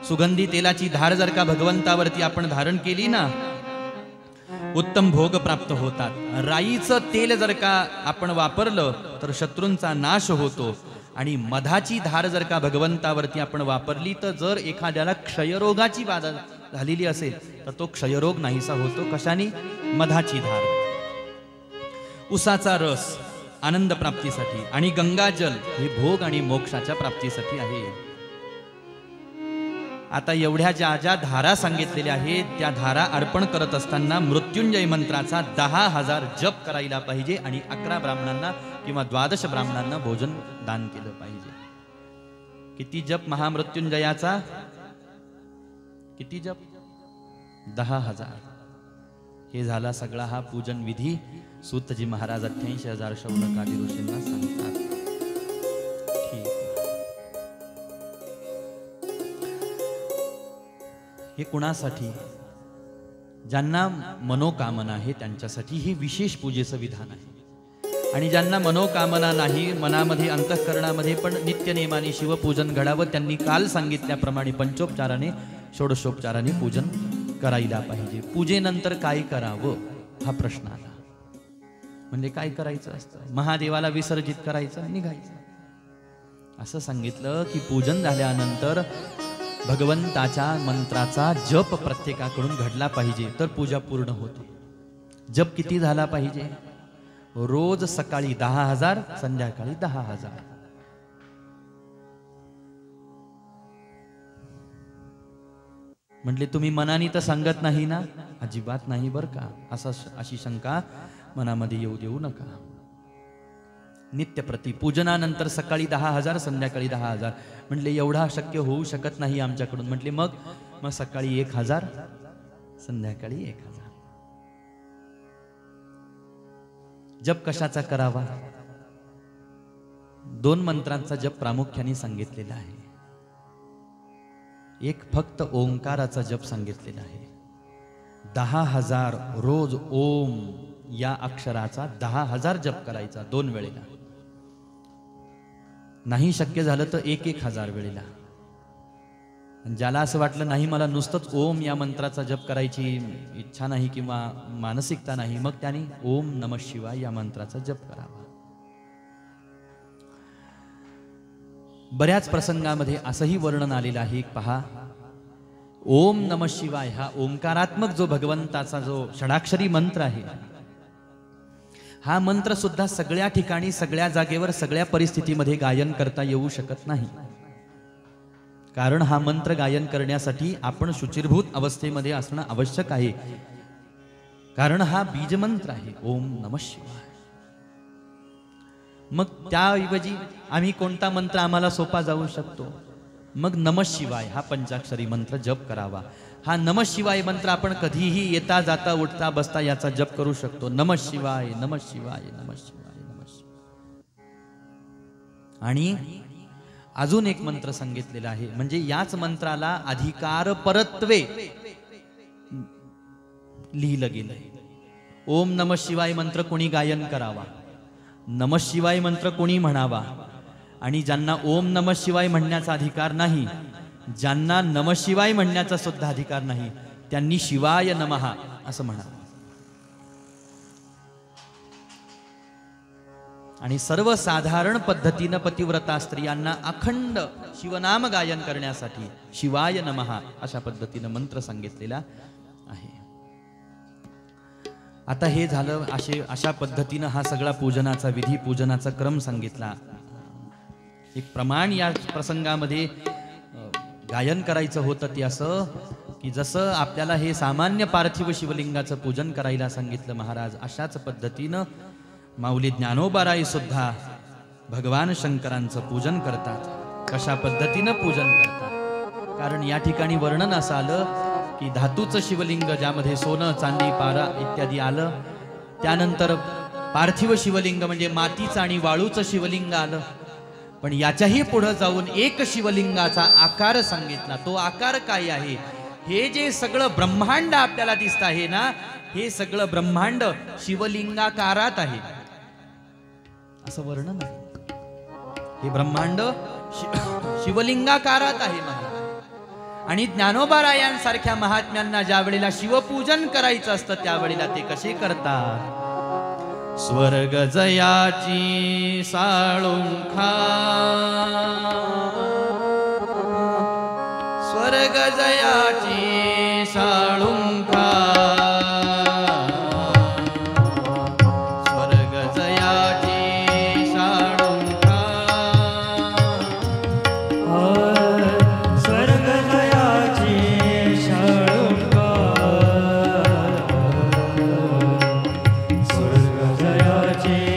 सुगंधी तेलाची धार जर का भगवंतावरती आपण धारण केली ना उत्तम भोग प्राप्त होतात. राईचं तेल जर का आपण वापरलं तर शत्रूंचा नाश होतो आणि मधाची धार जर का भगवंतावरती आपण वापरली तर जर एखाद्याला क्षयरोगाची बाधा झालेली असेल तर तो क्षयरोग नाहीसा होतो. कशाने? मधाची धार. उसाचा रस आनंद प्राप्तीसाठी आणि गंगाजल हे भोग आणि मोक्षाच्या प्राप्तीसाठी आहे. आता एवढ्या ज्या ज्या धारा सांगितलेल्या आहेत त्या धारा अर्पण करत असताना मृत्युंजय मंत्राचा 10,000 जप करायला पाहिजे आणि 11 ब्राह्मणांना किंवा 12 ब्राह्मणांना भोजन दान केलं पाहिजे. किती जप महामृत्युंजयाचा? किती जप? 10,000. हे झाला सगळा हा पूजन विधी. सूतजी महाराज 88,000 शौनक आदी ऋषींना सांगतात. ठीक. हे कुणासाठी? ज्यांना मनोकामना आहे त्यांच्यासाठी हे विशेष पूजेचं विधान आहे. आणि ज्यांना मनोकामना नाही, मनामध्ये अंतःकरणामध्ये पण नित्यनेमाने शिवपूजन घडावं, त्यांनी काल सांगितल्याप्रमाणे पंचोपचाराने षोडशोपचाराने पूजन करायला पाहिजे. पूजेनंतर काय करावं हा प्रश्न आला. म्हणजे काय करायचं असतं? महादेवाला विसर्जित करायचं, निघायचं. असं सांगितलं की पूजन झाल्यानंतर भगवंताच्या मंत्राचा जप प्रत्येकाकडून घडला पाहिजे, तर पूजा पूर्ण होते. जप किती झाला पाहिजे? रोज सकाळी 10,000, संध्याकाळी 10,000. म्हटले तुम्ही मनाने तर सांगत नाही ना? अजिबात नाही बर का. अशी शंका मनामध्ये येऊ देऊ नका. नित्यप्रती पूजनानंतर सकाळी 10,000, संध्याकाळी 10,000. म्हटले एवढा शक्य होऊ शकत नाही आमच्याकडून. म्हटले मग सकाळी 1,000, संध्याकाळी 1,000. जप कशाचा करावा? 2 मंत्रांचा जप प्रामुख्याने सांगितलेला आहे. एक फक्त ओंकाराचा जप सांगितलेला आहे. 10,000 रोज ओम या अक्षराचा 10,000 जप करायचा 2 वेळेला. नाही शक्य झालं तर 1,000 वेळेला. ज्याला असं वाटलं नाही मला नुसतंच ओम या मंत्राचा जप करायची इच्छा नाही किंवा मानसिकता नाही, मग त्याने ओम नमः शिवाय या मंत्राचा जप करावा. बऱ्याच प्रसंगामध्ये असंही वर्णन आलेलं आहे. पहा, ओम नमः शिवाय हा ओंकारात्मक जो भगवंताचा जो षडाक्षरी मंत्र आहे, हा मंत्र सुद्धा सगळ्या ठिकाणी, सगळ्या जागेवर, सगळ्या परिस्थितीमध्ये गायन करता येऊ शकत नाही. कारण हा मंत्र गायन करण्यासाठी आपण शुचिर्भूत अवस्थेमध्ये असणं आवश्यक आहे. कारण हा बीजमंत्र आहे, ओम नमः शिवाय. मग त्याऐवजी आम्ही कोणता मंत्र आम्हाला सोपा जाऊ शकतो? मग नमः शिवाय हा पंचाक्षरी मंत्र जप करावा. हा नमः शिवाय मंत्र आपण कधीही येता जाता उठता बसता याचा जप करू शकतो. नमः शिवाय, नमः शिवाय, नमः शिवाय, नमः शिवाय. आणि अजून एक मंत्र सांगितलेला आहे, म्हणजे याच मंत्राला अधिकार परत्वे लिहिलं गेलंय. ओम नमः शिवाय मंत्र कोणी गायन करावा, नमः शिवाय मंत्र कोणी म्हणावा, आणि ज्यांना ओम नमः शिवाय म्हणण्याचा अधिकार नाही, ज्यांना नमः शिवाय म्हणण्याचा सुद्धा अधिकार नाही, त्यांनी शिवाय नमः असं म्हणावं. आणि सर्वसाधारण पद्धतीनं पतिव्रता स्त्रियांना अखंड शिवनाम गायन करण्यासाठी शिवाय नमः अशा पद्धतीनं मंत्र सांगितलेला आहे. आता हे झालं, अशा पद्धतीनं हा सगळा पूजनाचा विधी, पूजनाचा क्रम सांगितला. एक प्रमाण या प्रसंगामध्ये गायन करायचं होतं ते असं की जसं आपल्याला हे सामान्य पार्थिव शिवलिंगाचं पूजन करायला सांगितलं महाराज, अशाच पद्धतीनं माऊली ज्ञानोबाराई सुद्धा भगवान शंकरांचं पूजन करतात. कशा पद्धतीनं पूजन करतात? कारण या ठिकाणी वर्णन असं आलं की धातूचं शिवलिंग, ज्यामध्ये सोनं, चांदी, पारा इत्यादी आलं. त्यानंतर पार्थिव शिवलिंग म्हणजे मातीचं आणि वाळूचं शिवलिंग आलं. पण याच्याही पुढे जाऊन एक शिवलिंगाचा आकार सांगितला. तो आकार काय आहे? हे जे सगळं ब्रह्मांड आपल्याला दिसत आहे ना, हे सगळं ब्रह्मांड शिवलिंगाकारात आहे असं वर्णन आहे. हे ब्रह्मांड शिवलिंगाकारात आहे महाराज. आणि ज्ञानोबारायांसारख्या महात्म्यांना ज्या वेळेला शिवपूजन करायचं असतं त्यावेळेला ते कसे करतात? स्वर्ग जयाची साळुंखा, स्वर्ग जयाची साळुंखा, स्वर्ग जयाची साळुंखा, स्वर्ग जयाची साळुंखा, स्वर्ग जयाची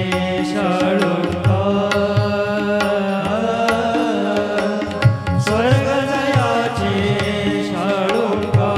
साळुंखा, स्वर्ग जयाची साळुंखा,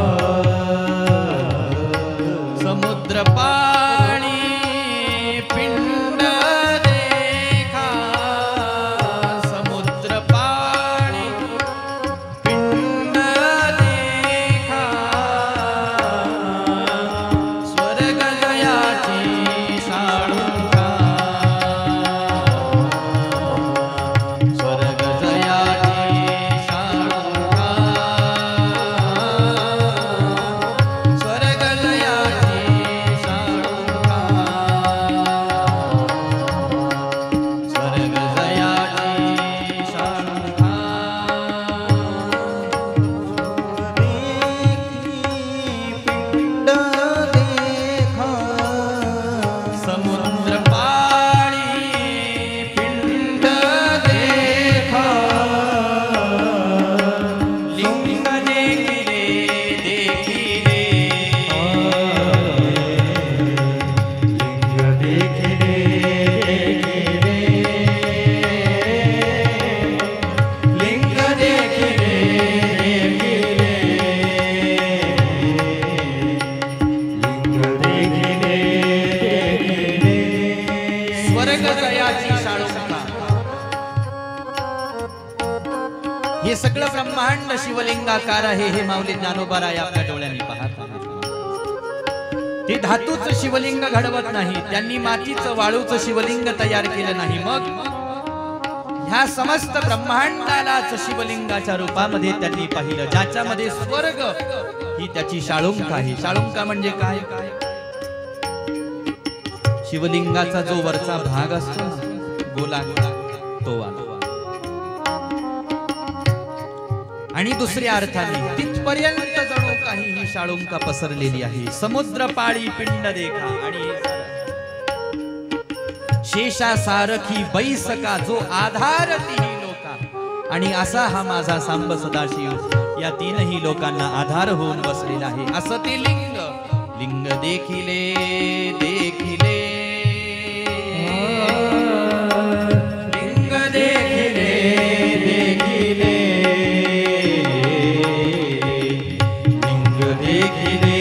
सगळं ब्रह्मांड शिवलिंगाकार आहे हे माऊली ज्ञानोबाराय आपल्या डोळ्यांनी पाहत आहेत. ते धातूचं शिवलिंग घडवत नाही, त्यांनी मातीचं वाळूचं शिवलिंग तयार केलं नाही. मग ह्या समस्त ब्रह्मांडालाच शिवलिंगाच्या रूपामध्ये त्यांनी पाहिलं, ज्याच्यामध्ये स्वर्ग ही त्याची शाळुंका आहे. शाळुंका म्हणजे काय? शिवलिंगाचा जो वरचा भाग असतो ना, गोलाकार, तो आला. आणि दुसऱ्या अर्थाने तिथपर्यंत जणू काही ही शाळुंका पसरलेली आहे. समुद्र पाळी पिंड देखा आणि शेषा सारखी बैसका जो आधार तिही लोका. आणि असा हा माझा सांब सदाशिव या तीनही लोकांना आधार होऊन बसलेला आहे. असं ते लिंग लिंग देखिले देखिले लिंग देखिले देखिले लिंग देखिले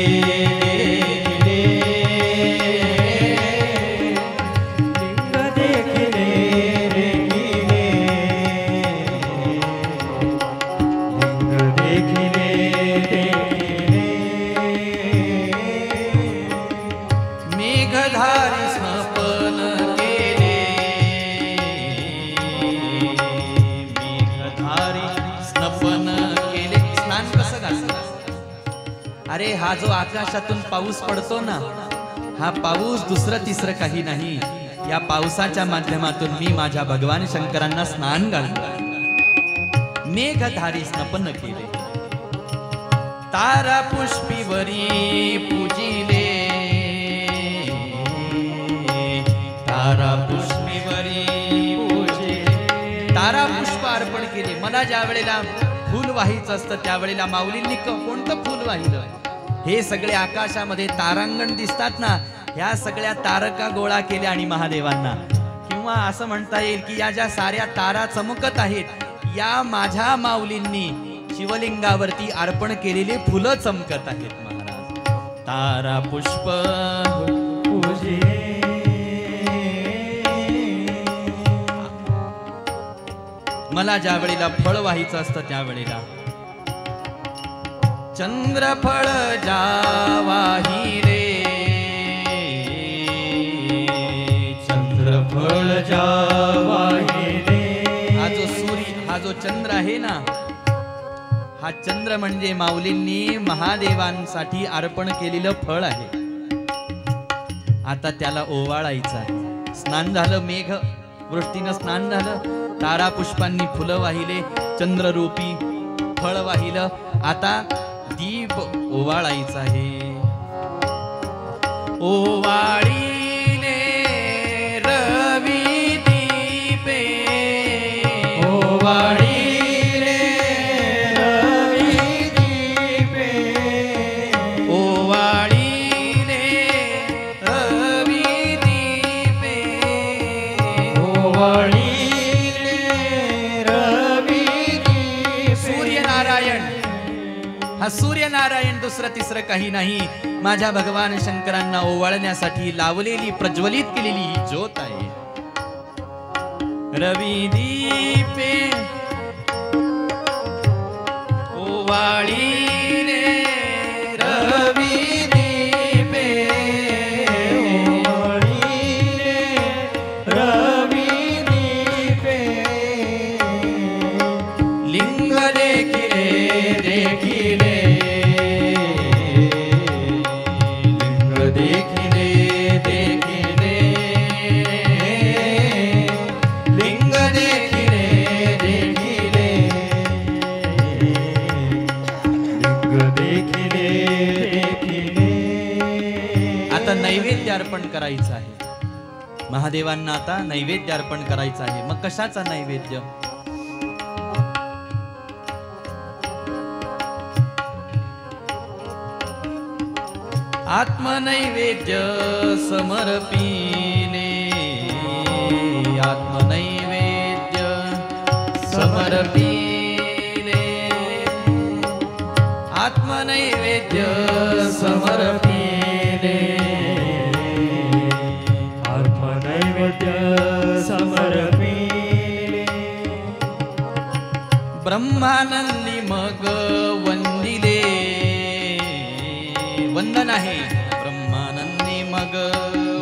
अरे हा जो आकाशातून पाऊस पडतो ना, हा पाऊस दुसरं तिसरं काही नाही. या पावसाच्या माध्यमातून मी माझ्या भगवान शंकरांना स्नान घालतो. मेघधारी स्नपन केले, तारा पुष्पीवरी पूजिले, तारा पुष्पीवरी पूजिले, तारा पुष्प अर्पण केले. मला ज्या वेळेला फूल वाहीचं असतं त्यावेळेला माऊलींनी कोणतं फूल वाहिलं? हे सगळे आकाशामध्ये तारांगण दिसतात ना, ह्या सगळ्या तारका गोळा केल्या आणि महादेवांना, किंवा असं म्हणता येईल की या ज्या साऱ्या तारा चमकत आहेत या माझ्या माऊलींनी शिवलिंगावरती अर्पण केलेले फुलं चमकत आहेत. महाराज तारा पुष्प पूजे, मला ज्या वेळेला फळ व्हायचं असतं त्यावेळेला चंद्रफळ जावाही रे, चंद्रफळ जावाही रे. हा जो सूर्य, हा जो चंद्र आहे ना, हा चंद्र म्हणजे माऊलींनी महादेवांसाठी अर्पण केलेलं फळ आहे. आता त्याला ओवाळायचं आहे. स्नान झालं, मेघ वृष्टीनं स्नान झालं, तारा पुष्पांनी फुलं वाहिले, चंद्ररूपी फळ वाहिलं. आता दीप ओवाळायचा आहे. ओवाळीले रवी दीपे, ओवाळीले रवी दीपे, ओवाळीले रवी दीपे, ओवाळी हा सूर्यनारायण दुसरं तिसरं काही नाही. माझ्या भगवान शंकरांना ओवाळण्यासाठी लावलेली प्रज्वलित केलेली ही ज्योत आहे. रवी दीपे ओवाळीले रवी दीपे, ओवाळीले रवी दीपे, लिंग देखिले देखिले, लिंग देखिले देखिले, लिंग देखिले देखिले, लिंग देखिले देखिले. आता नैवेद्य अर्पण करायचं आहे महादेवांना. आता नैवेद्य अर्पण करायचं आहे. मग कशाचा नैवेद्य? आत्मनैवेद्य समर्पिले, आत्मनैवेद्य समर्पिले, आत्मनैवेद्य समर्पिले, आत्मनैवेद्य समर्पिले. ब्रह्म ब्रह्मानंदी मग वंदिले, वंदन आहे ब्रह्मानंदी मग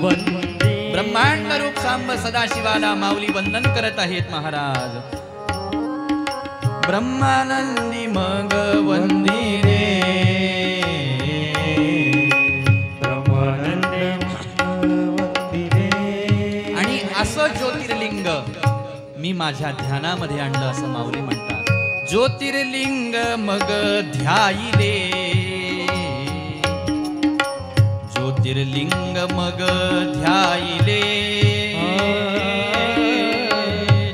वंदे ब्रह्मांड रूप सांब सदाशिवाला माऊली वंदन करत आहेत महाराज. ब्रह्मानंदी मग वंदिले, ब्रह्मानंदे वंदिले. आणि असं ज्योतिर्लिंग मी माझ्या ध्यानामध्ये आणलं असं माऊली म्हणतात. ज्योतिर्लिंग मग ध्याईले, ज्योतिर्लिंग मग ध्याईले,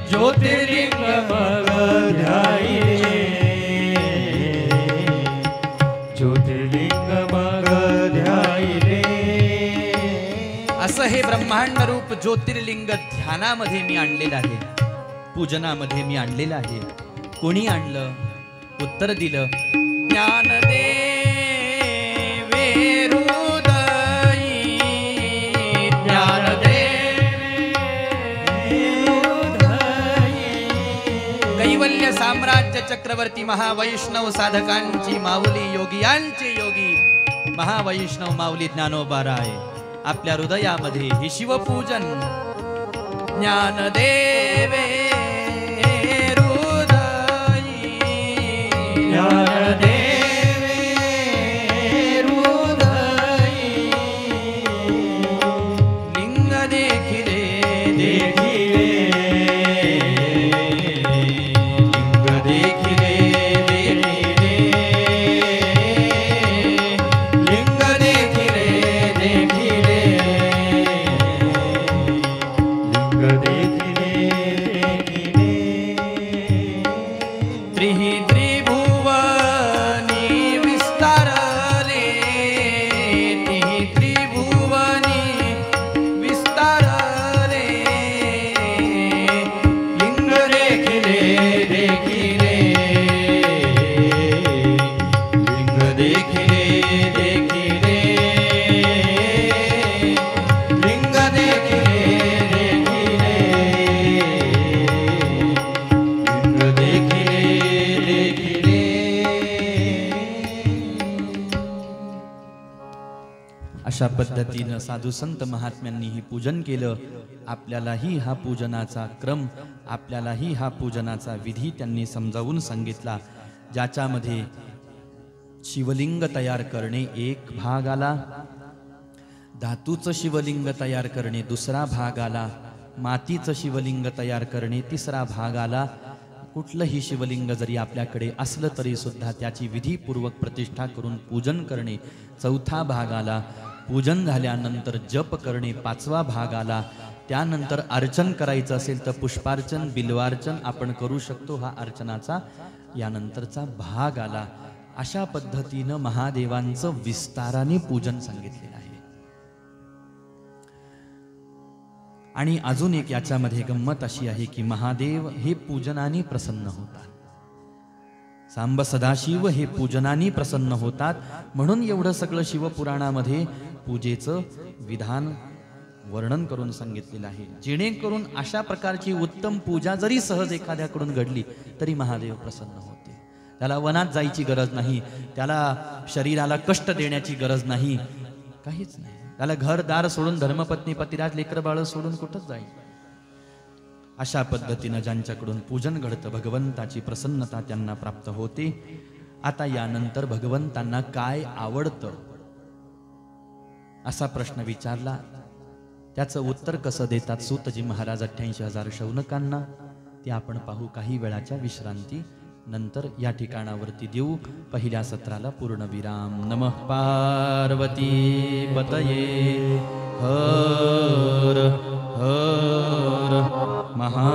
ज्योतिर्लिंग मग ध्याईले, ज्योतिर्लिंग मग ध्याईले. असं हे ब्रह्मांड रूप ज्योतिर्लिंग ध्यानामध्ये मी आणलेलं आहे, पूजनामध्ये मी आणलेलं आहे. कोणी आणलं? उत्तर दिलं ज्ञानदेवे हृदयी, कैवल्य साम्राज्य चक्रवर्ती महावैष्णव साधकांची माऊली, योगियांचे योगी महावैष्णव माऊली ज्ञानोबाराय आपल्या हृदयामध्ये हे शिवपूजन. ज्ञानदेवे हृदयी, ज्ञानदेवे हृदयी, लिंग देखिले देखिले, लिंग देखिले, देखिले, लिंग देखिले, देखिले, लिंग देखिले, देखिले. त्रिहि त्रिभुवनी विस्तारले, त्रिहि त्रिभुवनी विस्तारले, लिंग देखिले देखिले, लिंग देखिले, देखिले, लिंग देखिले, देखिले, लिंग देखिले, देखिले. अशा पद्धतीनं साधू संत महात्म्यांनीही पूजन केलं. आपल्यालाही हा पूजनाचा क्रम, आपल्यालाही हा पूजनाचा विधी त्यांनी समजावून सांगितला. ज्याच्यामध्ये शिवलिंग तयार करणे एक भाग आला, धातूचं शिवलिंग तयार करणे दुसरा भाग आला, मातीचं शिवलिंग तयार करणे तिसरा भाग आला. कुठलंही शिवलिंग जरी आपल्याकडे असलं तरी सुद्धा त्याची विधीपूर्वक प्रतिष्ठा करून पूजन करणे चौथा भाग आला. पूजन झाल्यानंतर जप करणे पाचवा भाग आला. त्यानंतर अर्चन करायचं असेल तर पुष्पार्चन, बिल्वार्चन आपण करू शकतो, हा अर्चनाचा यानंतरचा भाग आला. अशा पद्धतीनं महादेवांचं विस्ताराने पूजन सांगितलेलं आहे. आणि अजून एक याच्यामध्ये गंमत अशी आहे की महादेव हे पूजनाने प्रसन्न होतात, सांब सदाशिव हे पूजनाने प्रसन्न होतात. म्हणून एवढं सगळं शिवपुराणामध्ये पूजेचं विधान वर्णन करून सांगितलेलं आहे, जेणेकरून अशा प्रकारची उत्तम पूजा जरी सहज एखाद्याकडून घडली तरी महादेव प्रसन्न होते. त्याला वनात जायची गरज नाही, त्याला शरीराला कष्ट देण्याची गरज नाही, काहीच नाही. त्याला घरदार सोडून, धर्मपत्नी पतिराज लेकर बाळ सोडून कुठंच जाईल. अशा पद्धतीनं ज्यांच्याकडून पूजन घडतं भगवंताची प्रसन्नता त्यांना प्राप्त होते. आता यानंतर भगवंतांना काय आवडतं असा प्रश्न विचारला. त्याचं उत्तर कसं देतात सूतजी महाराज 88,000 शौनकांना ते आपण पाहू काही वेळाच्या विश्रांती नंतर. या ठिकाणावरती देऊ पहिल्या सत्राला पूर्ण विराम. नमः पार्वती पतये हर हर महा